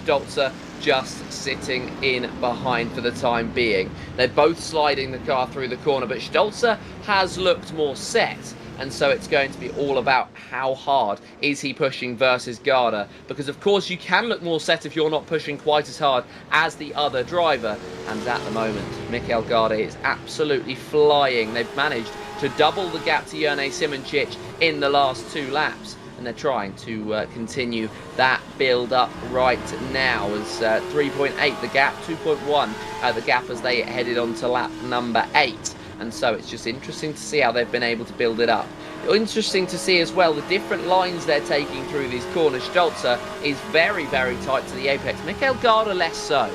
Stolzer just sitting in behind for the time being. They're both sliding the car through the corner, but Stolzer has looked more set, and so it's going to be all about how hard is he pushing versus Garda, because of course you can look more set if you're not pushing quite as hard as the other driver, and at the moment Mikel Garda is absolutely flying. They've managed to double the gap to Jerne Simoncic in the last 2 laps. and they're trying to continue that build up right now. As 3.8 the gap, 2.1 the gap as they headed on to lap number 8. And so it's just interesting to see how they've been able to build it up. Interesting to see as well the different lines they're taking through these corners. Stolzer is very, very tight to the apex. Michael Garda less so.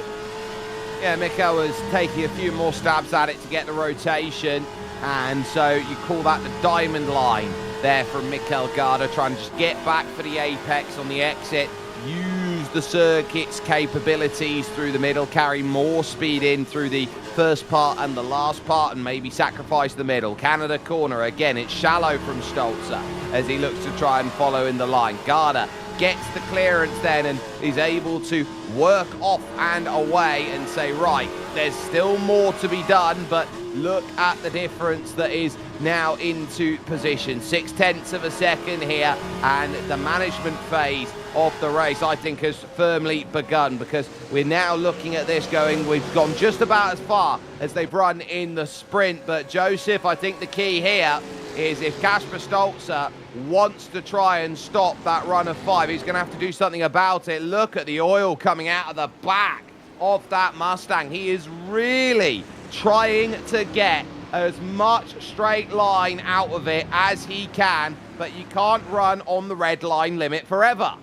Yeah, Mikel was taking a few more stabs at it to get the rotation. And so you call that the diamond line there from Mikel Garda, trying to just get back for the apex on the exit. Use the circuit's capabilities through the middle, carry more speed in through the first part and the last part, and maybe sacrifice the middle. Canada corner, again, it's shallow from Stolzer as he looks to try and follow in the line. Garda gets the clearance then and is able to work off and away and say, right, there's still more to be done, but look at the difference that is now into position. 0.6 of a second here, and the management phase of the race, I think, has firmly begun, because we're now looking at this going, we've gone just about as far as they've run in the sprint. But Joseph, I think the key here is if Kasper Stolzer wants to try and stop that run of 5, he's going to have to do something about it. Look at the oil coming out of the back of that Mustang. He is really trying to get as much straight line out of it as he can, but you can't run on the red line limit forever.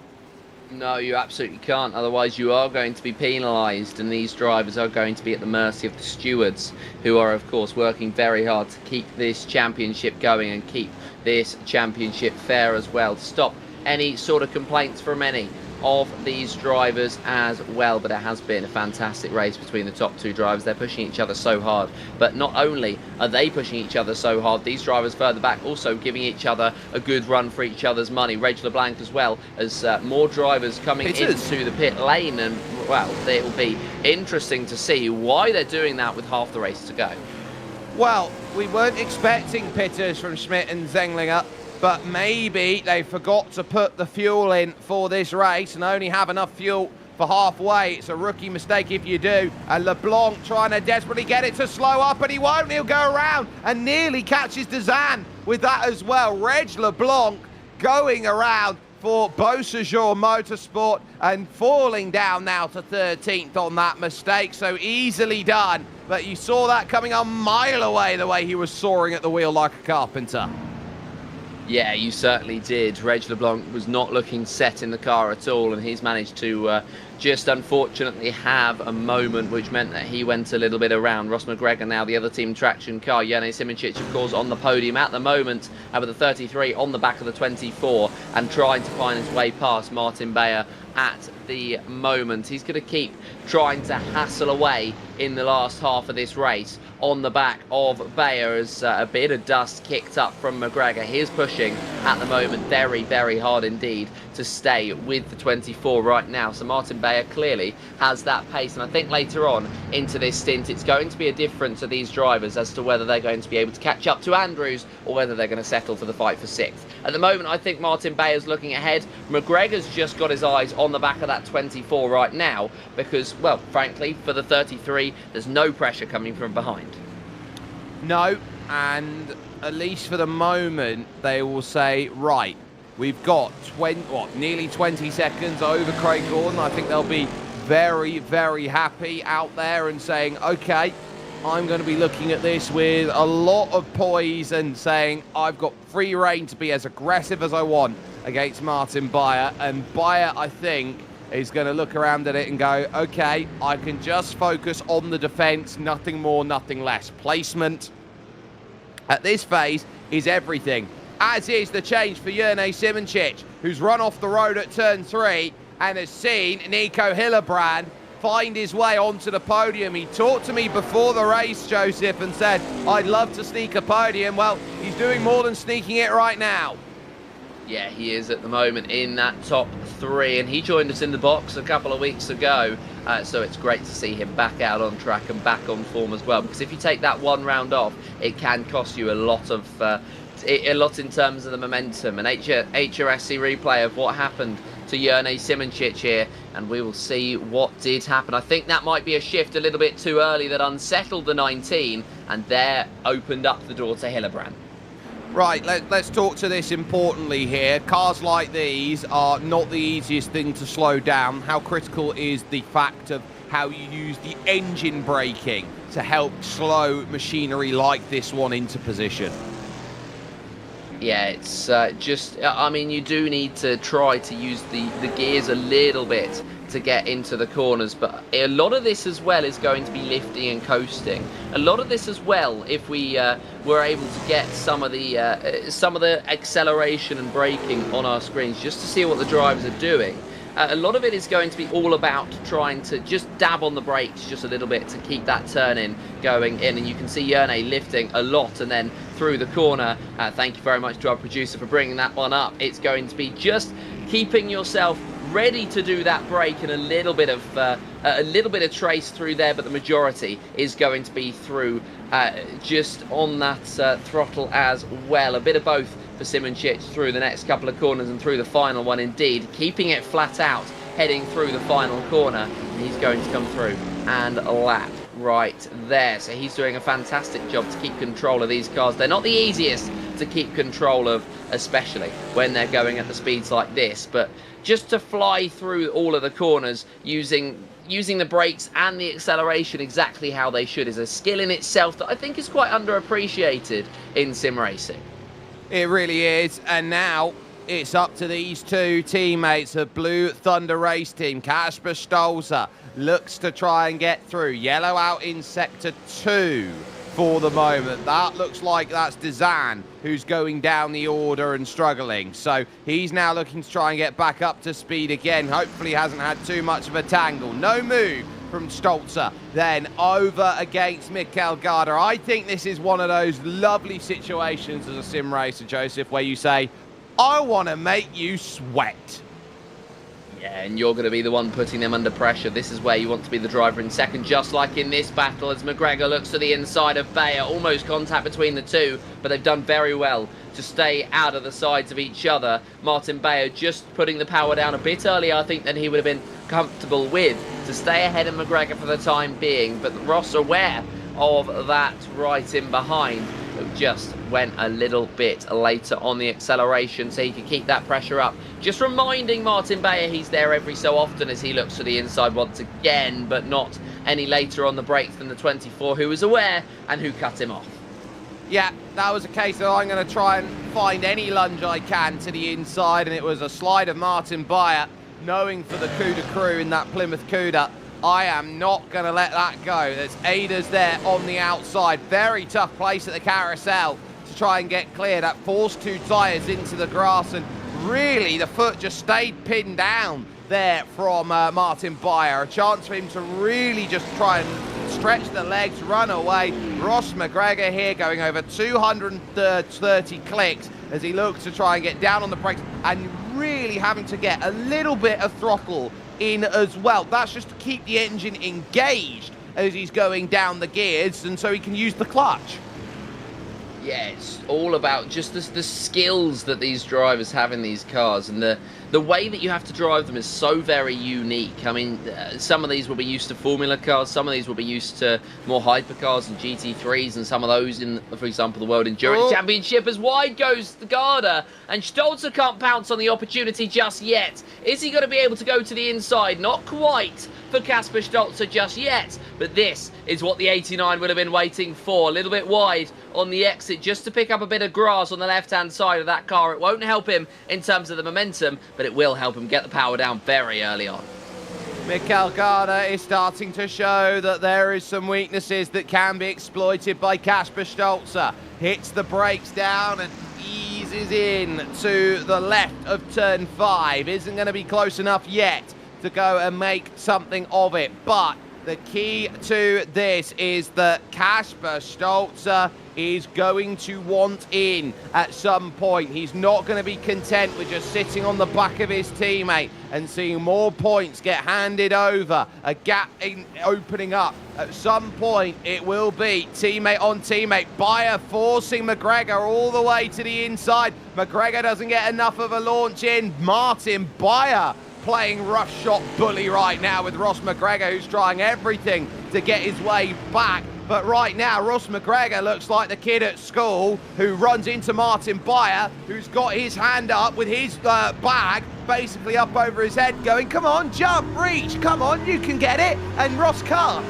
No, you absolutely can't. Otherwise, you are going to be penalised, and these drivers are going to be at the mercy of the stewards, who are, of course, working very hard to keep this championship going and keep this championship fair as well, to stop any sort of complaints from any of these drivers as well. But it has been a fantastic race between the top two drivers. They're pushing each other so hard, but not only are they pushing each other so hard, these drivers further back also giving each other a good run for each other's money. Reg LeBlanc as well, as more drivers coming into the pit lane, and well, it will be interesting to see why they're doing that with half the race to go. Well, we weren't expecting pitters from Schmidt and Zenglinger, but maybe they forgot to put the fuel in for this race and only have enough fuel for halfway. It's a rookie mistake if you do. And LeBlanc trying to desperately get it to slow up, but he won't. He'll go around and nearly catches Dezan with that as well. Reg LeBlanc going around for Beausejour Motorsport and falling down now to 13th on that mistake. So easily done. But you saw that coming a mile away, the way he was soaring at the wheel like a carpenter. Yeah, you certainly did. Reg LeBlanc was not looking set in the car at all, and he's managed to just unfortunately have a moment which meant that he went a little bit around. Ross McGregor now the other team traction car. Jane Simoncic, of course, on the podium at the moment with the 33 on the back of the 24 and trying to find his way past Martin Bayer at the moment. He's going to keep trying to hassle away in the last half of this race on the back of Bayer as a bit of dust kicked up from McGregor. He is pushing at the moment very, very hard indeed to stay with the 24 right now. So Martin Bayer clearly has that pace, and I think later on into this stint it's going to be a difference to these drivers as to whether they're going to be able to catch up to Andrews or whether they're going to settle for the fight for 6th. At the moment, I think Martin Bayer's looking ahead. McGregor's just got his eyes on the back of that 24 right now because, well, frankly, for the 33, there's no pressure coming from behind. No, and at least for the moment, they will say, right, we've got nearly 20 seconds over Craig Gordon. I think they'll be very, very happy out there and saying, okay, I'm going to be looking at this with a lot of poise and saying I've got free rein to be as aggressive as I want against Martin Bayer. And Bayer, I think, is going to look around at it and go, okay, I can just focus on the defense, nothing more, nothing less. Placement at this phase is everything, as is the change for Jerne Simoncic, who's run off the road at turn 3 and has seen Nico Hillebrand find his way onto the podium. He talked to me before the race, Joseph, and said, I'd love to sneak a podium. Well, he's doing more than sneaking it right now. Yeah, he is at the moment in that top 3, and he joined us in the box a couple of weeks ago, so it's great to see him back out on track and back on form as well, because if you take that one round off, it can cost you a lot in terms of the momentum. An HRSC replay of what happened to Jerne Simoncic here, and we will see what did happen. I think that might be a shift a little bit too early that unsettled the 19, and there opened up the door to Hillebrand. Right, let's talk to this importantly here. Cars like these are not the easiest thing to slow down. How critical is the fact of how you use the engine braking to help slow machinery like this one into position? Yeah, it's I mean, you do need to try to use the gears a little bit to get into the corners, but a lot of this as well is going to be lifting and coasting. A lot of this as well, if we were able to get some of the acceleration and braking on our screens just to see what the drivers are doing. A lot of it is going to be all about trying to just dab on the brakes just a little bit to keep that turn in going in. And you can see Yerne lifting a lot and then through the corner. Thank you very much to our producer for bringing that one up. It's going to be just keeping yourself ready to do that brake and a little bit of trace through there, but the majority is going to be through just on that throttle as well. A bit of both for Simoncic through the next couple of corners and through the final one indeed, keeping it flat out, heading through the final corner. He's going to come through and lap right there. So he's doing a fantastic job to keep control of these cars. They're not the easiest to keep control of, especially when they're going at the speeds like this, but just to fly through all of the corners using the brakes and the acceleration exactly how they should is a skill in itself that I think is quite underappreciated in sim racing. It really is, and now it's up to these two teammates of Blue Thunder race team. Kasper Stolzer looks to try and get through. Yellow out in sector 2 for the moment. That looks like that's Dezan who's going down the order and struggling. So he's now looking to try and get back up to speed again. Hopefully hasn't had too much of a tangle. No move from Stolzer, then over against Mikel Garda. I think this is one of those lovely situations as a sim racer, Joseph, where you say, I want to make you sweat. Yeah, and you're going to be the one putting them under pressure. This is where you want to be the driver in second, just like in this battle as McGregor looks to the inside of Bayer. Almost contact between the two, but they've done very well to stay out of the sides of each other. Martin Bayer just putting the power down a bit earlier, I think, than he would have been comfortable with to stay ahead of McGregor for the time being. But Ross aware of that right in behind, just went a little bit later on the acceleration so he could keep that pressure up. Just reminding Martin Bayer he's there every so often as he looks to the inside once again, but not any later on the brakes than the 24 who was aware and who cut him off. Yeah, that was a case of I'm going to try and find any lunge I can to the inside, and it was a slide of Martin Bayer, knowing for the coup de crew in that Plymouth Cuda, I am not going to let that go. There's Aders there on the outside. Very tough place at the carousel to try and get clear. That forced two tyres into the grass, and really the foot just stayed pinned down there from Martin Bayer. A chance for him to really just try and stretch the legs, run away. Ross McGregor here going over 230 clicks as he looks to try and get down on the brakes and really having to get a little bit of throttle in as well. That's just to keep the engine engaged as he's going down the gears and so he can use the clutch. Yeah, it's all about just the skills that these drivers have in these cars, and the way that you have to drive them is so very unique. I mean, some of these will be used to Formula cars, some of these will be used to more hypercars and GT3s, and some of those in, for example, the World Endurance Championship. As wide goes the Garda, and Stolzer can't pounce on the opportunity just yet. Is he going to be able to go to the inside? Not quite for Kasper Stolzer just yet, but this is what the 89 would have been waiting for. A little bit wide on the exit just to pick up a bit of grass on the left-hand side of that car. It won't help him in terms of the momentum, but it will help him get the power down very early on. Mikel Garda is starting to show that there is some weaknesses that can be exploited by Kasper Stolzer. Hits the brakes down and eases in to the left of turn 5. Isn't going to be close enough yet to go and make something of it. But the key to this is that Kasper Stolzer is going to want in at some point. He's not going to be content with just sitting on the back of his teammate and seeing more points get handed over, a gap opening up. At some point, it will be teammate on teammate. Bayer forcing McGregor all the way to the inside. McGregor doesn't get enough of a launch in. Martin Bayer playing rough shot bully right now with Ross McGregor, who's trying everything to get his way back But right now, Ross McGregor looks like the kid at school who runs into Martin Beyer, who's got his hand up with his bag basically up over his head going, come on, jump, reach, come on, you can get it. And Ross can't.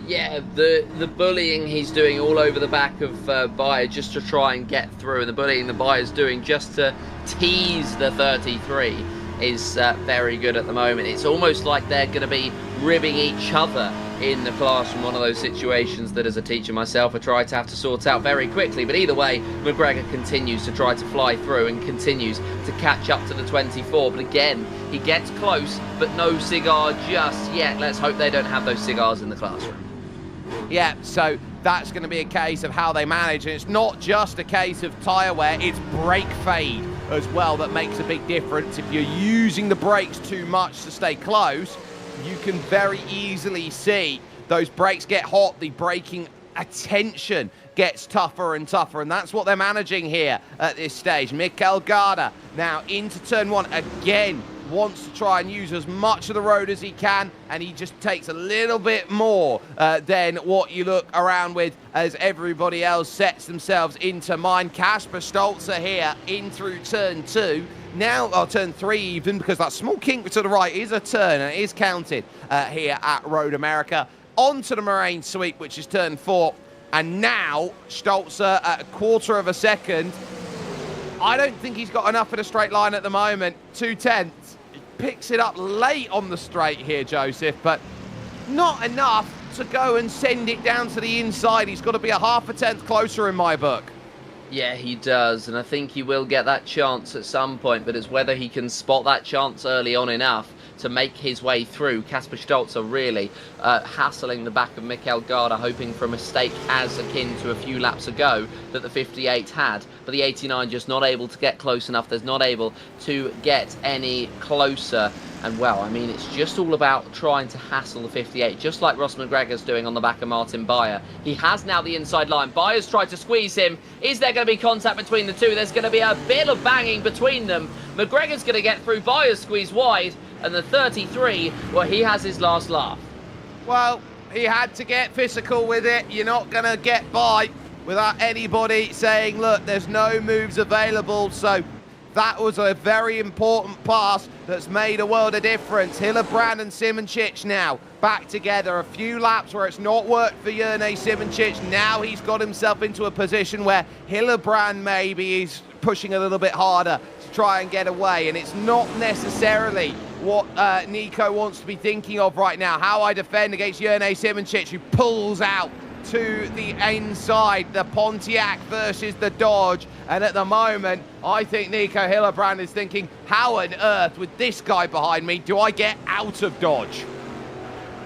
Yeah, the bullying he's doing all over the back of Beyer just to try and get through, and the bullying the Bayer's doing just to tease the 33 is very good at the moment. It's almost like they're going to be ribbing each other in the classroom, one of those situations that as a teacher myself I try to have to sort out very quickly. But either way, McGregor continues to try to fly through and continues to catch up to the 24. But again, he gets close, but no cigar just yet. Let's hope they don't have those cigars in the classroom. Yeah, so that's going to be a case of how they manage. And it's not just a case of tyre wear, it's brake fade as well that makes a big difference. If you're using the brakes too much to stay close, you can very easily see those brakes get hot, the braking attention gets tougher and tougher, and that's what they're managing here at this stage. Mikel Garda now into turn one again, wants to try and use as much of the road as he can, and he just takes a little bit more than what you look around with as everybody else sets themselves into mine. Kasper Stolzer here in through turn two. Now, turn three even, because that small kink to the right is a turn, and it is counted here at Road America. Onto the Moraine sweep, which is turn four. And now, Stolzer at a quarter of a second. I don't think he's got enough in a straight line at the moment. 2/10. He picks it up late on the straight here, Joseph, but not enough to go and send it down to the inside. He's got to be a half a tenth closer in my book. Yeah, he does, and I think he will get that chance at some point, but it's whether he can spot that chance early on enough to make his way through. Kasper Stolzer really hassling the back of Mikel Garda, hoping for a mistake as akin to a few laps ago that the 58 had, but the 89 just not able to get close enough. There's not able to get any closer. And well, I mean, it's just all about trying to hassle the 58, just like Ross McGregor's doing on the back of Martin Beyer. He has now the inside line. Beyer's tried to squeeze him. Is there going to be contact between the two? There's going to be a bit of banging between them. McGregor's going to get through. Beyer's squeezed wide. And the 33, well, he has his last laugh. Well, he had to get physical with it. You're not going to get by without anybody saying, look, there's no moves available. So that was a very important pass that's made a world of difference. Hillebrand and Simoncic now back together. A few laps where it's not worked for Jerne Simoncic. Now he's got himself into a position where Hillebrand maybe is pushing a little bit harder to try and get away. And it's not necessarily what Nico wants to be thinking of right now. How I defend against Jerne Simoncic, who pulls out to the inside, the Pontiac versus the Dodge. And at the moment, I think Nico Hillebrand is thinking, how on earth, with this guy behind me, do I get out of Dodge?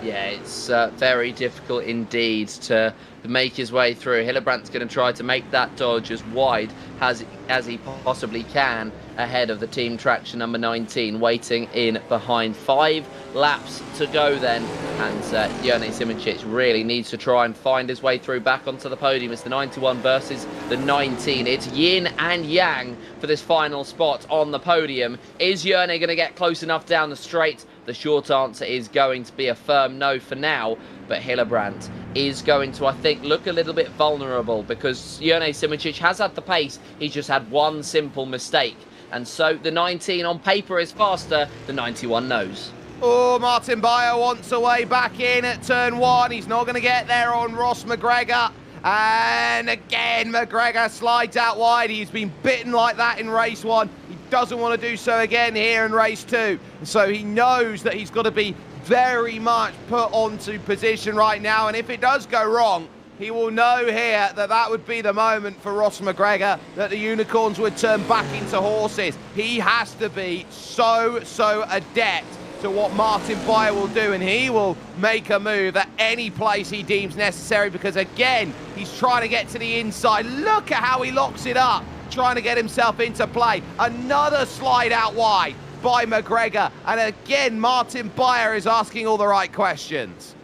Yeah, it's very difficult indeed to make his way through. Hillebrandt's going to try to make that Dodge as wide as he possibly can ahead of the team traction number 19, waiting in behind. 5 laps to go then, and Jerne Simoncic really needs to try and find his way through back onto the podium. It's the 91 versus the 19. It's yin and yang for this final spot on the podium. Is Jerne going to get close enough down the straight? The short answer is going to be a firm no for now, but Hillebrandt is going to, I think, look a little bit vulnerable because Jerne Simoncic has had the pace. He's just had one simple mistake. And so the 19 on paper is faster, the 91 knows. Oh, Martin Beyer wants a way back in at turn one. He's not going to get there on Ross McGregor. And again, McGregor slides out wide. He's been bitten like that in race one. He doesn't want to do so again here in race two. So he knows that he's got to be very much put onto position right now. And if it does go wrong, he will know here that that would be the moment for Ross McGregor, that the Unicorns would turn back into horses. He has to be so adept to what Martin Beyer will do, and he will make a move at any place he deems necessary because, again, he's trying to get to the inside. Look at how he locks it up, trying to get himself into play. Another slide out wide by McGregor, and again, Martin Beyer is asking all the right questions.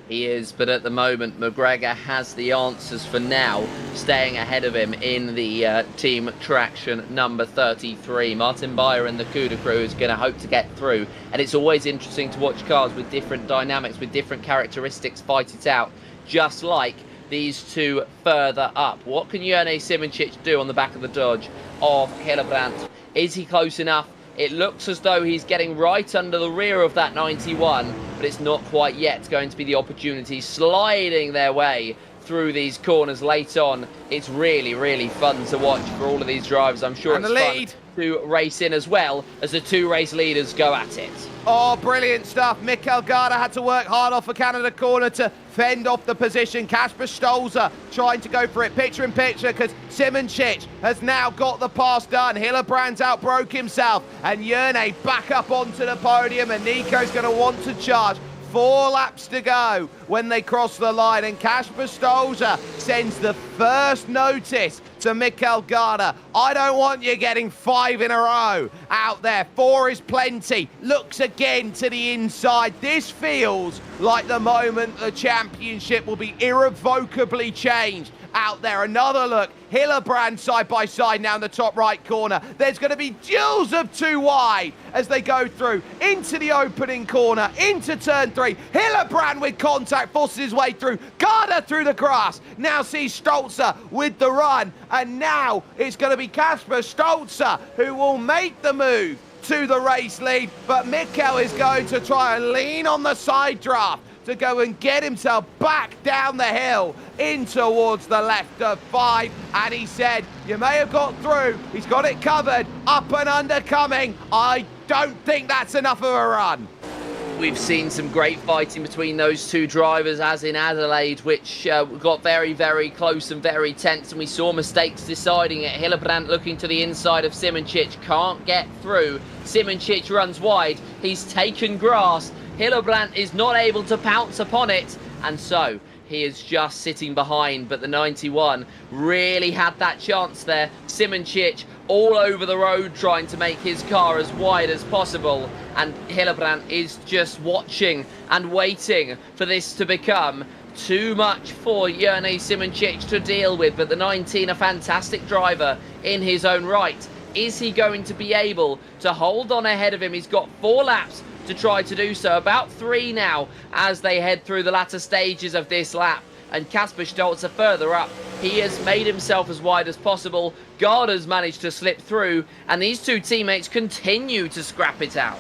He is, but at the moment, McGregor has the answers for now, staying ahead of him in the team traction number 33. Martin Beyer and the Cuda crew is going to hope to get through, and it's always interesting to watch cars with different dynamics, with different characteristics fight it out. just like these two further up. What can Jerne Simoncic do on the back of the dodge of Hillebrandt? Is he close enough? It looks as though he's getting right under the rear of that 91, but it's not quite yet going to be the opportunity. Sliding their way through these corners late on. It's really, really fun to watch for all of these drivers. I'm sure it's fun to race in as well as the two race leaders go at it. Oh, brilliant stuff. Mikkel Garda had to work hard off a Canada corner to fend off the position. Kasper Stolzer trying to go for it picture in picture because Simoncic has now got the pass done. Hillebrandt's outbroke himself and Jerne back up onto the podium and Nico's going to want to charge. 4 laps to go when they cross the line, and Kasper Stolzer sends the first notice to Mikkel Garda. I don't want you getting 5 in a row out there. 4 is plenty. Looks again to the inside. This feels like the moment the championship will be irrevocably changed out there. Another look. Hillebrandt side by side now in the top right corner. There's going to be duels of 2 wide as they go through into the opening corner, into turn 3. Hillebrandt with contact, forces his way through. Garda through the grass. Now sees Stolzer with the run. And now it's going to be Kasper Stolzer who will make the move to the race lead. But Mikkel is going to try and lean on the side draft to go and get himself back down the hill in towards the left of 5. And he said, you may have got through. He's got it covered. Up and under coming. I don't think that's enough of a run. We've seen some great fighting between those two drivers, as in Adelaide, which got very, very close and very tense, and we saw mistakes deciding it. Hillebrandt looking to the inside of Simoncic, can't get through. Simoncic runs wide, he's taken grass. Hillebrandt is not able to pounce upon it, and so he is just sitting behind, but the 91 really had that chance there. Simoncic all over the road trying to make his car as wide as possible, and Hillebrandt is just watching and waiting for this to become too much for Jerne Simoncic to deal with. But the 19, a fantastic driver in his own right. Is he going to be able to hold on ahead of him? He's got 4 laps to try to do so, about 3 now as they head through the latter stages of this lap. And Kasper Stolzer further up, he has made himself as wide as possible. Garda's managed to slip through, and these two teammates continue to scrap it out.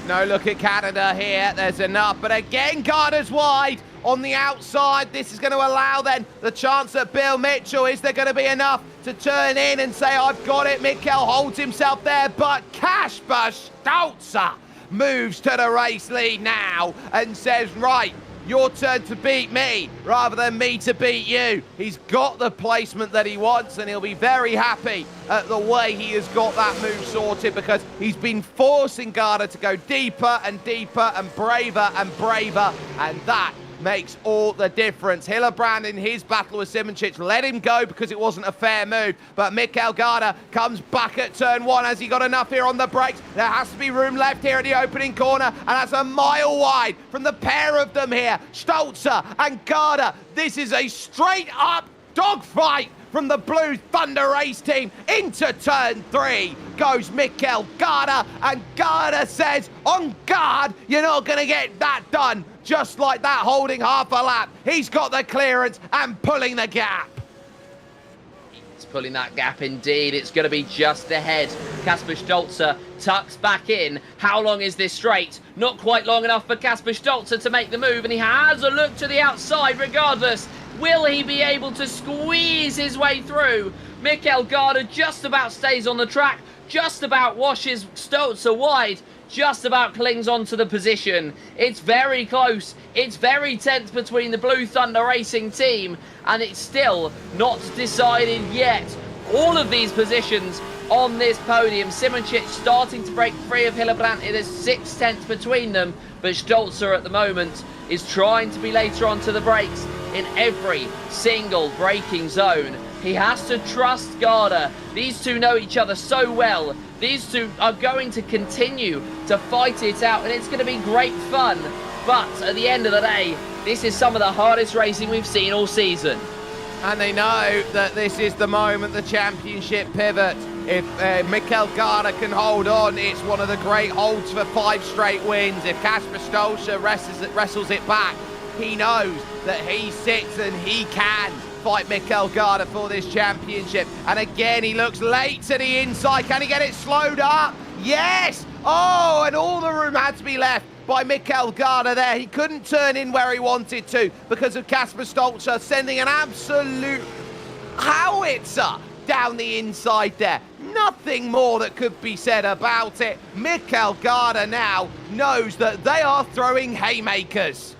No look at Canada here, there's enough, but again Garda's wide on the outside. This is going to allow then the chance at Bill Mitchell. Is there going to be enough to turn in and say, I've got it? Mikkel holds himself there, but Kasper Stolzer moves to the race lead now and says, right, your turn to beat me rather than me to beat you. He's got the placement that he wants, and he'll be very happy at the way he has got that move sorted, because he's been forcing Garda to go deeper and deeper and braver, and that makes all the difference. Hillebrandt in his battle with Simoncic let him go because it wasn't a fair move, but Mikkel Garda comes back at turn 1. Has he got enough here on the brakes? There has to be room left here at the opening corner, and that's a mile wide from the pair of them here, Stolzer and Garda. This is a straight up dogfight from the Blue Thunder race team. Into turn 3 goes Mikkel Garda, and Garda says, on guard, you're not going to get that done. Just like that, holding half a lap. He's got the clearance and pulling the gap. He's pulling that gap indeed. It's going to be just ahead. Kasper Stolzer tucks back in. How long is this straight? Not quite long enough for Kasper Stolzer to make the move, and he has a look to the outside regardless. Will he be able to squeeze his way through? Mikkel Garda just about stays on the track, just about washes Stolzer wide, just about clings onto the position. It's very close. It's very tense between the Blue Thunder Racing team, and it's still not decided yet. All of these positions on this podium, Simoncic starting to break free of Hillebrandt. It is 6/10 between them, but Stolzer at the moment is trying to be later onto the brakes in every single braking zone. He has to trust Garda. These two know each other so well. These two are going to continue to fight it out, and it's going to be great fun. But at the end of the day, this is some of the hardest racing we've seen all season. And they know that this is the moment the championship pivot. If Mikkel Garda can hold on, it's one of the great holds for 5 straight wins. If Kasper Stolzer wrestles it back, He knows that he sits and he can fight Mikkel Garda for this championship. And again, he looks late to the inside. Can he get it slowed up? Yes! Oh, and all the room had to be left by Mikkel Garda there. He couldn't turn in where he wanted to because of Kasper Stolzer sending an absolute howitzer down the inside there. Nothing more that could be said about it. Mikkel Garda now knows that they are throwing haymakers.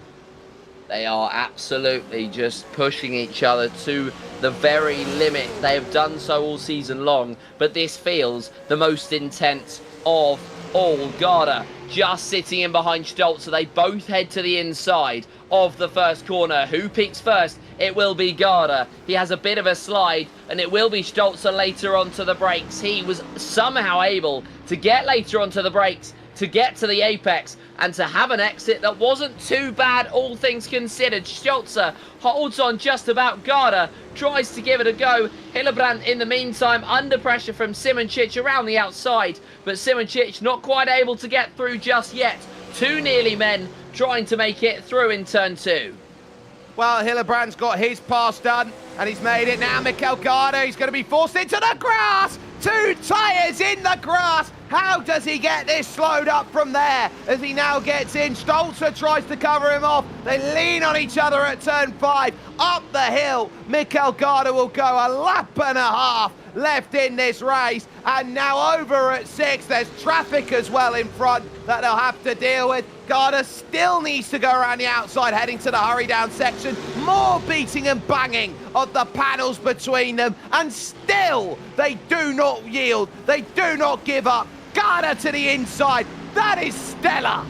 They are absolutely just pushing each other to the very limit. They have done so all season long, but this feels the most intense of all. Garda just sitting in behind Stolzer. They both head to the inside of the first corner. Who peaks first? It will be Garda. He has a bit of a slide, and it will be Stolzer later onto the brakes. He was somehow able to get later onto the brakes, to get to the apex, and to have an exit that wasn't too bad, all things considered. Stolzer holds on just about. Garda tries to give it a go. Hillebrand, in the meantime, under pressure from Simoncic around the outside, but Simoncic not quite able to get through just yet. Two nearly men trying to make it through in turn 2. Well, Hillebrand's got his pass done, and he's made it now. Mikkel Garda, he's going to be forced into the grass. 2 tyres in the grass. How does he get this slowed up from there as he now gets in? Stolzer tries to cover him off. They lean on each other at turn 5. Up the hill, Mikkel Garda will go a lap and a half left in this race. And now over at 6, there's traffic as well in front that they'll have to deal with. Garda still needs to go around the outside, heading to the hurry down section. More beating and banging of the panels between them. And still, they do not yield. They do not give up. Garda to the inside. That is stellar.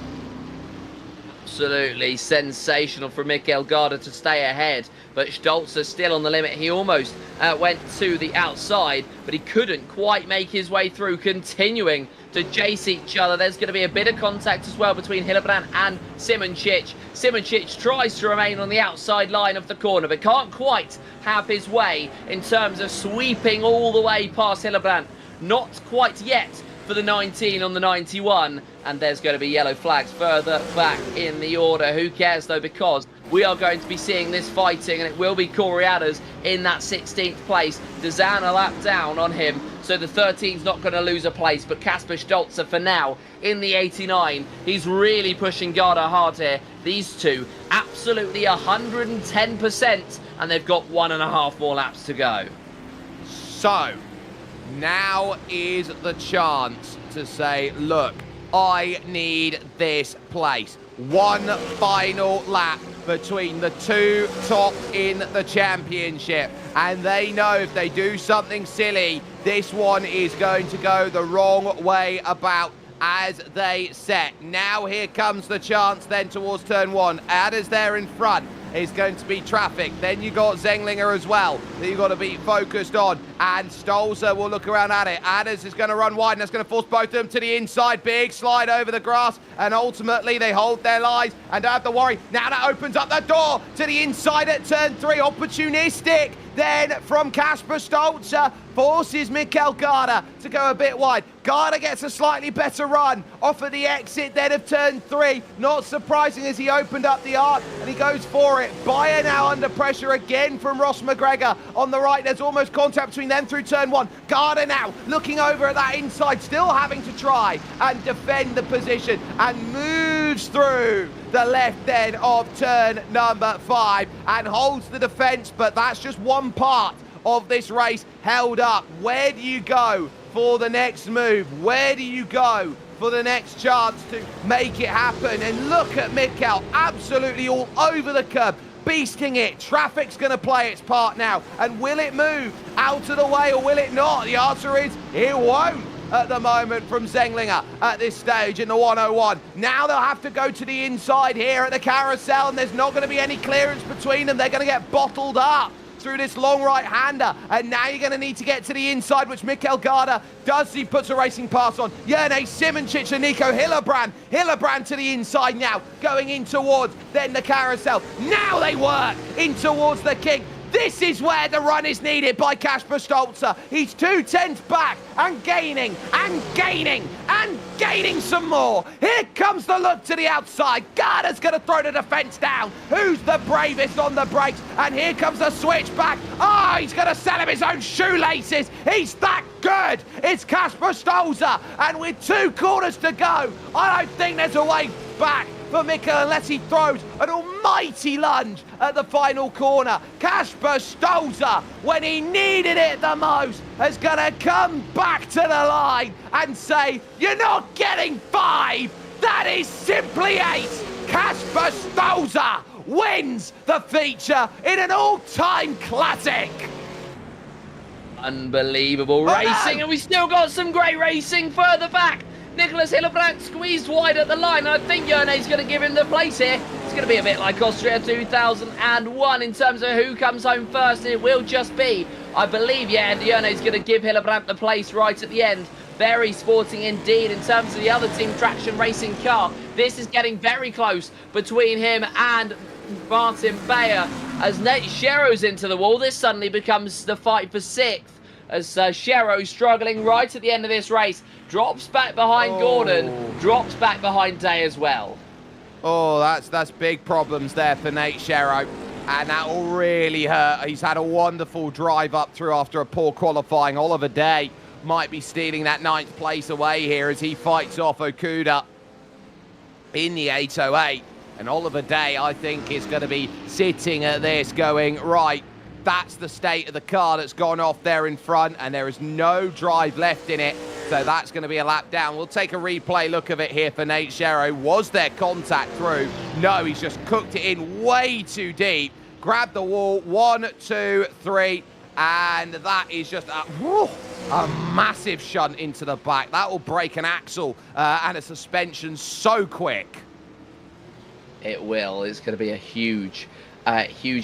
Absolutely sensational for Mikkel Garda to stay ahead, but Stolzer still on the limit. He almost went to the outside, but he couldn't quite make his way through, continuing to chase each other. There's going to be a bit of contact as well between Hillebrand and Simoncic. Simoncic tries to remain on the outside line of the corner, but can't quite have his way in terms of sweeping all the way past Hillebrand. Not quite yet for the 19 on the 91, and there's going to be yellow flags further back in the order. Who cares though, because we are going to be seeing this fighting, and it will be Coriadas in that 16th place. Dazan a lap down on him, so the 13's not going to lose a place, but Kasper Stolzer for now in the 89. He's really pushing Garda hard here. These two absolutely 110%, and they've got 1.5 more laps to go. So now is the chance to say, look, I need this place. One final lap between the 2 top in the championship. And they know if they do something silly, this one is going to go the wrong way about as they set. Now here comes the chance then towards turn 1. Adder's there in front. Is going to be traffic. Then you got Zenglinger as well that you've got to be focused on. And Stolzer will look around at it. Adders is going to run wide, and that's going to force both of them to the inside. Big slide over the grass, and ultimately they hold their lines and don't have to worry. Now that opens up the door to the inside at turn 3. Opportunistic then from Kasper Stolzer forces Mikkel Garda to go a bit wide. Garda gets a slightly better run off of the exit then of turn 3. Not surprising as he opened up the arc and he goes for it. Bayer now under pressure again from Ross McGregor on the right. There's almost contact between them through turn 1. Garda now looking over at that inside, still having to try and defend the position, and moves through the left end of turn number 5 and holds the defense, but that's just one part of this race held up. Where do you go for the next move? Where do you go for the next chance to make it happen? And look at Mikkel, absolutely all over the curb, beasting it. Traffic's going to play its part now. And will it move out of the way or will it not? The answer is it won't at the moment from Zenglinger at this stage in the 101. Now they'll have to go to the inside here at the carousel, and there's not going to be any clearance between them. They're going to get bottled up through this long right-hander, and now you're going to need to get to the inside, which Mikkel Garda does. He puts a racing pass on Jerne Simoncic and Nico Hillebrand. Hillebrand to the inside now, going in towards then the carousel. Now they work in towards the king. This is where the run is needed by Kasper Stolzer. He's 2/10 back and gaining and gaining and gaining some more. Here comes the look to the outside. Garda's going to throw the defence down. Who's the bravest on the brakes? And here comes the switch back. Oh, he's going to sell him his own shoelaces. He's that good. It's Kasper Stolzer. And with 2 corners to go, I don't think there's a way back for Mikkel unless he throws an almighty lunge at the final corner. Kasper Stolzer, when he needed it the most, is going to come back to the line and say, you're not getting 5. That is simply 8. Kasper Stolzer wins the feature in an all-time classic. Unbelievable racing, and we still got some great racing further back. Nicholas Hillebrand squeezed wide at the line. I think Jerne's going to give him the place here. It's going to be a bit like Austria 2001 in terms of who comes home first. And it will just be, I believe, Jerne's going to give Hillebrand the place right at the end. Very sporting indeed in terms of the other team traction racing car. This is getting very close between him and Martin Bayer. As Nate Shero's into the wall, this suddenly becomes the fight for 6th. As Shero struggling right at the end of this race. Drops back behind Gordon, drops back behind Day as well. Oh, that's big problems there for Nate Shero, and that will really hurt. He's had a wonderful drive up through after a poor qualifying. Oliver Day might be stealing that 9th place away here as he fights off Okuda in the 808. And Oliver Day, I think, is going to be sitting at this going, right, that's the state of the car that's gone off there in front, and there is no drive left in it. So that's going to be a lap down. We'll take a replay look of it here for Nate Shero. Was there contact through? No, he's just cooked it in way too deep. Grabbed the wall, 1, 2, 3, and that is just a massive shunt into the back. That will break an axle and a suspension so quick. It will. It's going to be a huge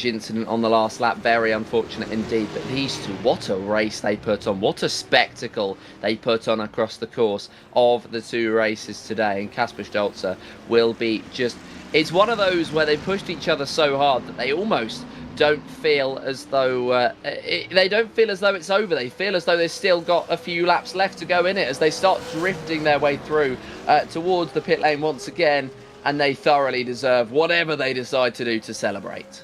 incident on the last lap. Very unfortunate indeed. But these two, what a race they put on. What a spectacle they put on across the course of the 2 races today. And Kasper Stolzer will be just... It's one of those where they pushed each other so hard that they almost don't feel as though... they don't feel as though it's over. They feel as though they've still got a few laps left to go in it as they start drifting their way through towards the pit lane once again. And they thoroughly deserve whatever they decide to do to celebrate.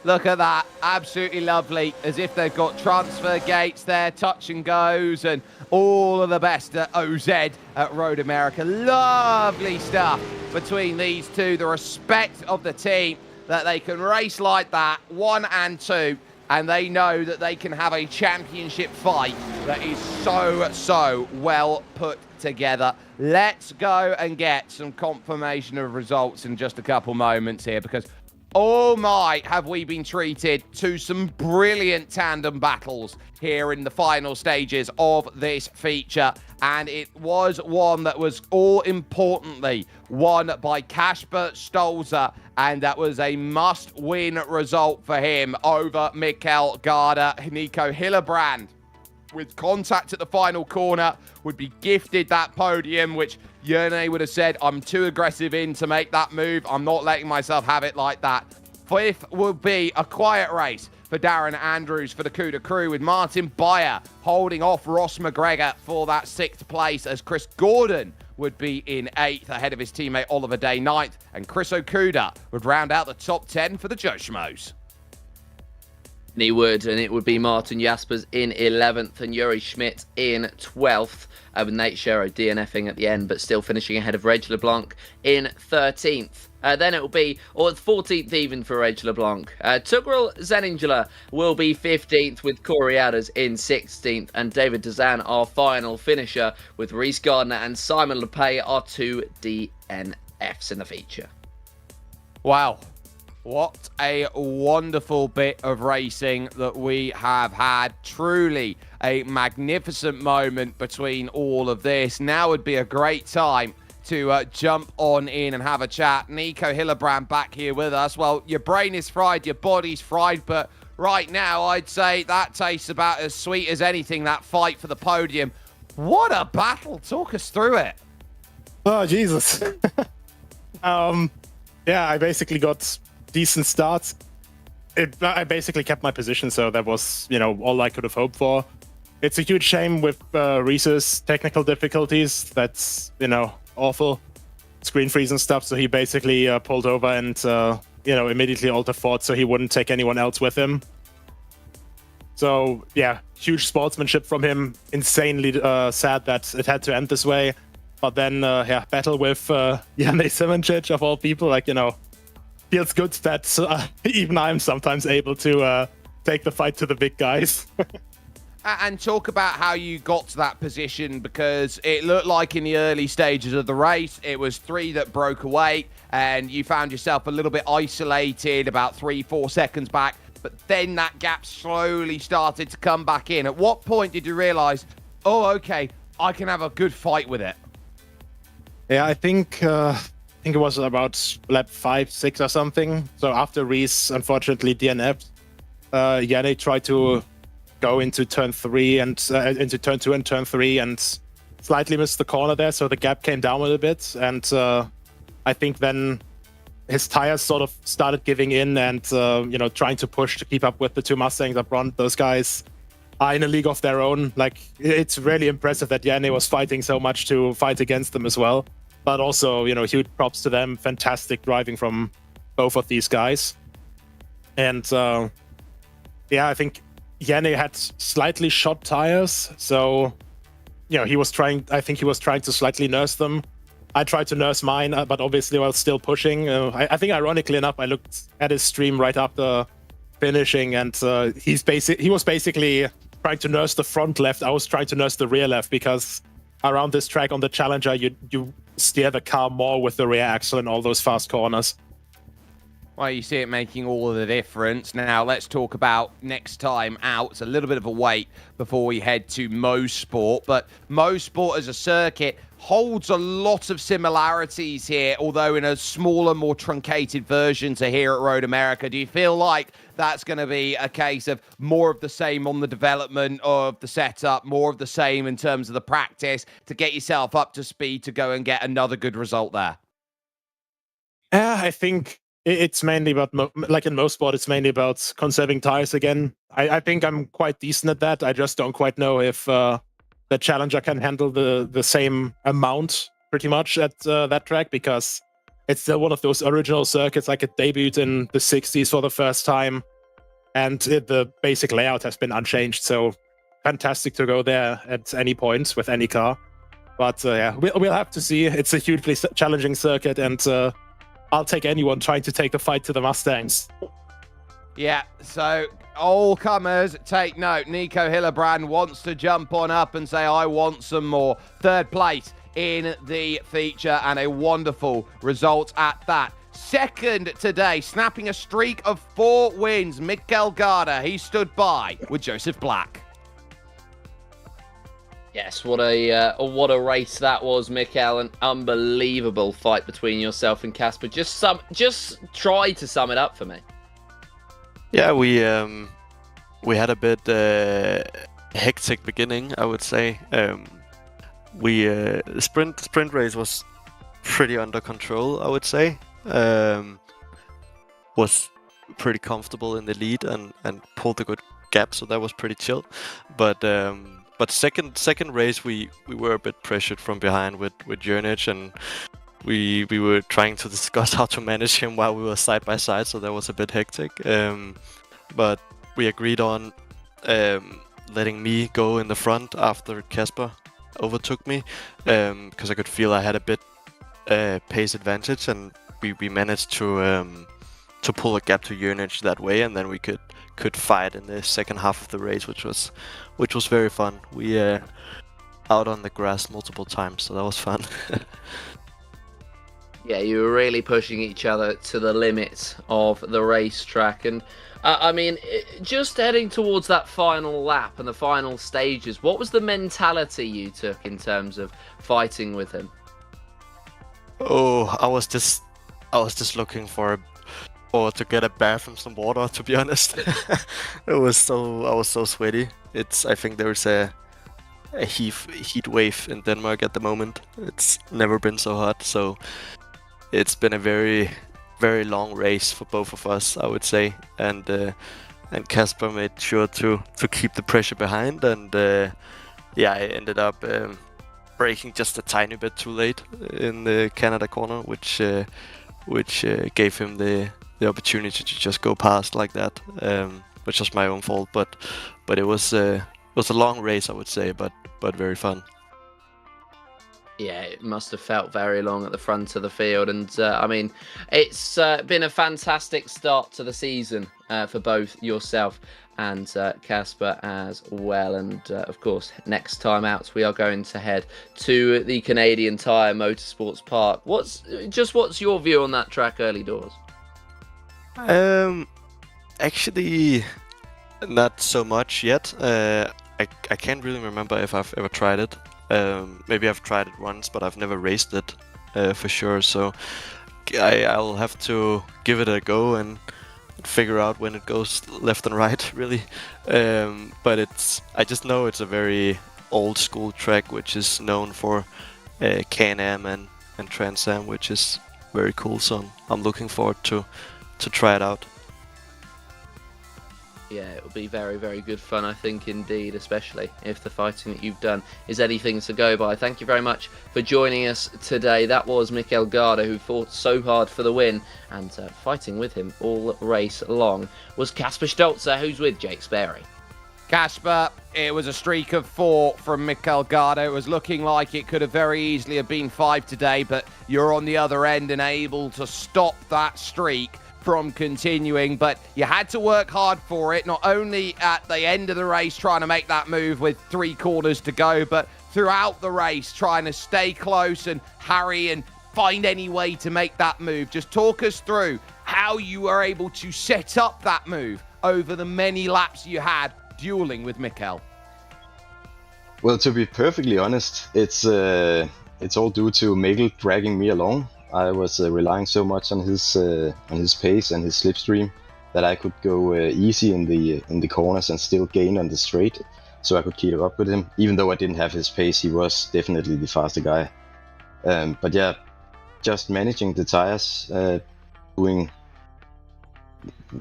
Look at that. Absolutely lovely. As if they've got transfer gates there, touch and goes, and all of the best at OZ at Road America. Lovely stuff between these two. The respect of the team that they can race like that, 1 and 2, and they know that they can have a championship fight that is so well put together. Let's go and get some confirmation of results in just a couple moments here, because oh my, have we been treated to some brilliant tandem battles here in the final stages of this feature. And it was one that was all importantly won by Kasper Stolzer, and that was a must-win result for him over Mikkel Garda. Nico Hillebrand, with contact at the final corner, would be gifted that podium, which Jerne would have said, I'm too aggressive in to make that move. I'm not letting myself have it like that. 5th will be a quiet race for Darren Andrews for the CUDA crew, with Martin Bayer holding off Ross McGregor for that 6th place, as Chris Gordon would be in 8th ahead of his teammate Oliver Day 9th, and Chris Okuda would round out the top 10 for the Joe Schmoes. And he would, and it would be Martin Jaspers in 11th and Yuri Schmidt in 12th, with Nate Shero DNFing at the end, but still finishing ahead of Reg LeBlanc in 13th. Then it will be, or 14th even for Reg LeBlanc. Tugrel Zeningela will be 15th with Corey Adders in 16th, and David Dezan, our final finisher, with Reese Gardner and Simon Lepay, our 2 DNFs in the feature. Wow. What a wonderful bit of racing that we have had. Truly a magnificent moment between all of this. Now would be a great time to jump on in and have a chat. Nico Hillebrand back here with us. Well, your brain is fried, your body's fried, but right now I'd say that tastes about as sweet as anything, that fight for the podium. What a battle. Talk us through it. Oh, Jesus. Yeah, I basically got decent starts. I basically kept my position, so that was, all I could have hoped for. It's a huge shame with Reese's technical difficulties. That's, awful. Screen freeze and stuff, so he basically pulled over and, immediately altered fort so he wouldn't take anyone else with him. So, yeah, huge sportsmanship from him. Insanely sad that it had to end this way. But then, battle with Janne Simoncic, of all people, feels good that even I'm sometimes able to take the fight to the big guys. And talk about how you got to that position, because it looked like in the early stages of the race, it was 3 that broke away, and you found yourself a little bit isolated about 3-4 seconds back. But then that gap slowly started to come back in. At what point did you realize, oh, okay, I can have a good fight with it? Yeah, I think it was about lap 5, 6 or something. So after Reese, unfortunately, DNF'd, Janne tried to go into turn 3 and into turn 2 and turn 3 and slightly missed the corner there. So the gap came down a little bit. And I think then his tires sort of started giving in and, trying to push to keep up with the 2 Mustangs up front. Those guys are in a league of their own. Like, it's really impressive that Janne was fighting so much to fight against them as well. But also, huge props to them. Fantastic driving from both of these guys. And, I think Janne had slightly shot tires. So, he was trying to slightly nurse them. I tried to nurse mine, but obviously while still pushing. I think ironically enough, I looked at his stream right after finishing, and he was basically trying to nurse the front left. I was trying to nurse the rear left, because around this track on the Challenger, you steer the car more with the rear axle in all those fast corners. Well, you see it making all of the difference. Now, let's talk about next time out. It's a little bit of a wait before we head to Mosport. But Mosport as a circuit holds a lot of similarities here, although in a smaller, more truncated version to here at Road America. Do you feel like that's going to be a case of more of the same on the development of the setup, more of the same in terms of the practice to get yourself up to speed to go and get another good result there? I think it's mainly about, like in Mosport, it's mainly about conserving tires again. I think I'm quite decent at that. I just don't quite know if the Challenger can handle the same amount pretty much at that track, because it's still one of those original circuits. Like, it debuted in the 60s for the first time, and the basic layout has been unchanged. So fantastic to go there at any point with any car. But we'll have to see. It's a hugely challenging circuit, and I'll take anyone trying to take the fight to the Mustangs. Yeah, so all comers, take note. Nico Hillebrand wants to jump on up and say, I want some more. 3rd place in the feature, and a wonderful result at that. 2nd today, snapping a streak of 4 wins, Mikkel Garda. He stood by with Joseph Black. Yes, what a race that was, Mikkel. An unbelievable fight between yourself and Casper. Just try to sum it up for me. Yeah, we had a bit hectic beginning, I would say. The sprint race was pretty under control, I would say. Was pretty comfortable in the lead and pulled a good gap, so that was pretty chill. But second race we were a bit pressured from behind with Jurnic, and we were trying to discuss how to manage him while we were side by side, so that was a bit hectic. But we agreed on letting me go in the front after Casper overtook me, because I could feel I had a bit pace advantage, and we managed to pull a gap to Jurnic that way, and then we could fight in the second half of the race, which was very fun. We out on the grass multiple times, so that was fun. Yeah, you were really pushing each other to the limits of the racetrack. And I mean, just heading towards that final lap and the final stages, what was the mentality you took in terms of fighting with him? Oh, I was just looking to get a bath and some water, to be honest. I was so sweaty. I think there's a heat wave in Denmark at the moment. It's never been so hot, so it's been a very very long race for both of us, I would say, and Casper made sure to keep the pressure behind, and I ended up braking just a tiny bit too late in the Canada corner, which gave him the opportunity to just go past like that, which was my own fault. But it was a long race, I would say, but very fun. Yeah, it must have felt very long at the front of the field. And I mean, it's been a fantastic start to the season for both yourself and Casper as well. And of course, next time out, we are going to head to the Canadian Tire Motorsports Park. What's your view on that track early doors? Actually, not so much yet. I can't really remember if I've ever tried it. Maybe I've tried it once, but I've never raced it for sure. So I'll have to give it a go and figure out when it goes left and right, really. But I just know it's a very old school track, which is known for Can-Am and Trans Am, which is very cool. So I'm looking forward to try it out. Yeah, it will be very, very good fun, I think, indeed, especially if the fighting that you've done is anything to go by. Thank you very much for joining us today. That was Mikel Garda, who fought so hard for the win, and fighting with him all race long was Casper Stolzer, who's with Jake Sperry. Casper, it was a streak of 4 from Mikel Garda. It was looking like it could have very easily have been 5 today, but you're on the other end and able to stop that streak from continuing, but you had to work hard for it, not only at the end of the race trying to make that move with 3 corners to go, but throughout the race trying to stay close and harry and find any way to make that move. Just talk us through how you were able to set up that move over the many laps you had dueling with Mikel. Well, to be perfectly honest, it's all due to Mikkel dragging me along. I was relying so much on his pace and his slipstream that I could go easy in the corners and still gain on the straight, so I could keep up with him. Even though I didn't have his pace, he was definitely the faster guy. But yeah, just managing the tires, going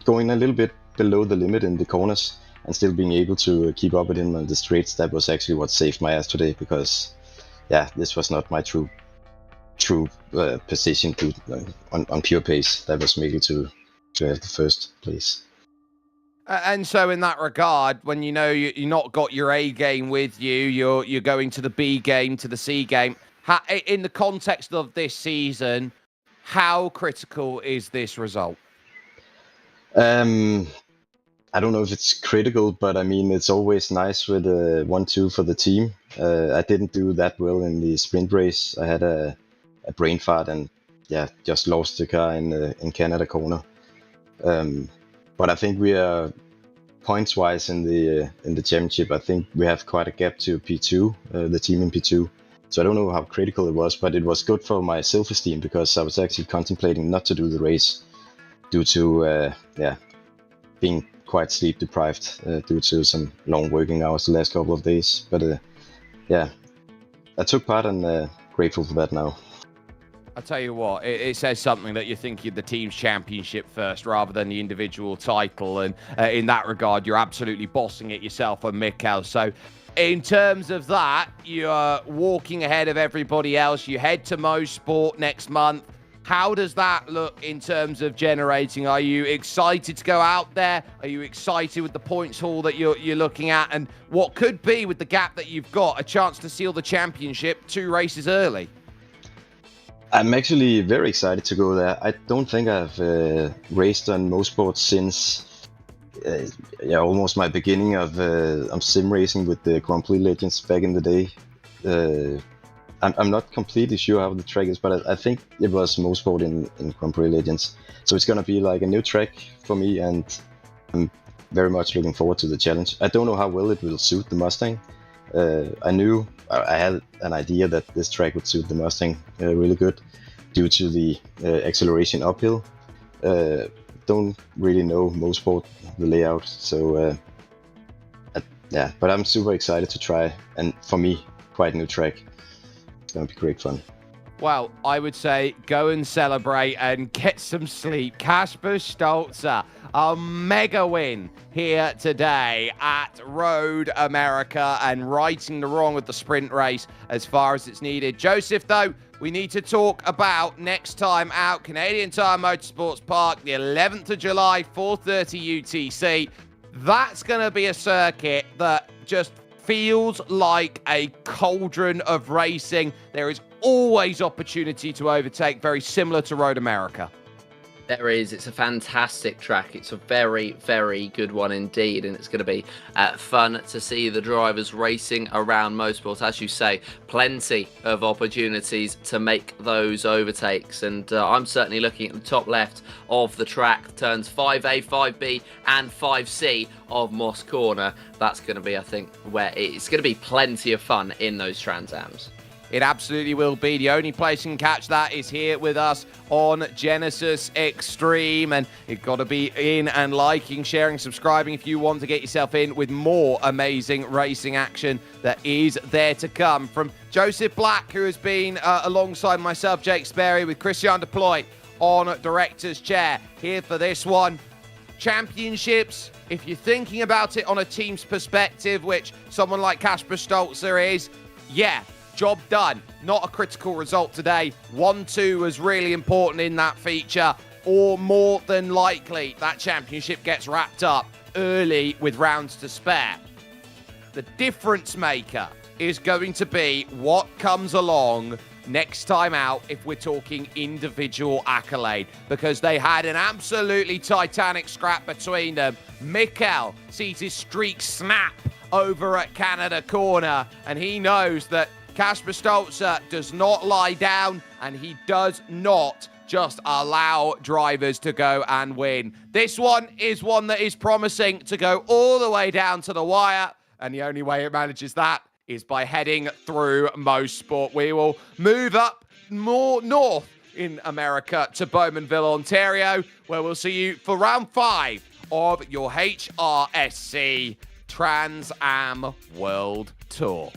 a little bit below the limit in the corners, and still being able to keep up with him on the straights. That was actually what saved my ass today, because yeah, this was not my true position on pure pace. That was Mikkel to have the first place. And so in that regard, when you know you're not got your A game with you, you're going to the B game, to the C game. In the context of this season, how critical is this result? I don't know if it's critical, but I mean, it's always nice with a 1-2 for the team. I didn't do that well in the sprint race. I had a brain fart and just lost the car in Canada corner. But I think we are points wise in the championship. I think we have quite a gap to P2, the team in P2. So I don't know how critical it was, but it was good for my self-esteem, because I was actually contemplating not to do the race due to being quite sleep deprived due to some long working hours the last couple of days. But I took part and grateful for that now. I'll tell you what, it says something that you're thinking the team's championship first rather than the individual title. And in that regard, you're absolutely bossing it yourself on Mikel. So in terms of that, you're walking ahead of everybody else. You head to Mosport next month. How does that look in terms of generating? Are you excited to go out there? Are you excited with the points haul that you're looking at? And what could be, with the gap that you've got, a chance to seal the championship 2 races early? I'm actually very excited to go there. I don't think I've raced on Mosport since almost my beginning of sim racing with the Grand Prix Legends back in the day. I'm not completely sure how the track is, but I think it was Mosport in Grand Prix Legends. So it's going to be like a new track for me, and I'm very much looking forward to the challenge. I don't know how well it will suit the Mustang. I had an idea that this track would suit the Mustang really good due to the acceleration uphill. Don't really know Mosport, the layout, so but I'm super excited to try, and for me, quite a new track. It's going to be great fun. Well, I would say go and celebrate and get some sleep. Kasper Stolzer, a mega win here today at Road America and righting the wrong with the sprint race as far as it's needed. Joseph, though, we need to talk about next time out, Canadian Tire Motorsports Park, the 11th of July, 4:30 UTC. That's going to be a circuit that just feels like a cauldron of racing. There is always opportunity to overtake, very similar to Road America. There is. It's a fantastic track. It's a very, very good one indeed. And it's going to be fun to see the drivers racing around motorsports. As you say, plenty of opportunities to make those overtakes. And I'm certainly looking at the top left of the track, turns 5A, 5B and 5C of Moss Corner. That's going to be, I think, where it's going to be plenty of fun in those Trans Ams. It absolutely will be. The only place you can catch that is here with us on Genisus Extreme. And you've got to be in and liking, sharing, subscribing if you want to get yourself in with more amazing racing action that is there to come. From Joseph Black, who has been alongside myself, Jake Sperry, with Christian Deploy on Director's Chair. Here for this one. Championships, if you're thinking about it on a team's perspective, which someone like Kasper Stolzer is, yeah, job done. Not a critical result today. 1-2 was really important in that feature, or more than likely that championship gets wrapped up early with rounds to spare. The difference maker is going to be what comes along next time out if we're talking individual accolade, because they had an absolutely titanic scrap between them. Mikkel sees his streak snap over at Canada Corner, and he knows that Kasper Stolzer does not lie down, and he does not just allow drivers to go and win. This one is one that is promising to go all the way down to the wire, and the only way it manages that is by heading through Mosport. We will move up more north in America to Bowmanville, Ontario, where we'll see you for round 5 of your HRSC Trans Am World Tour.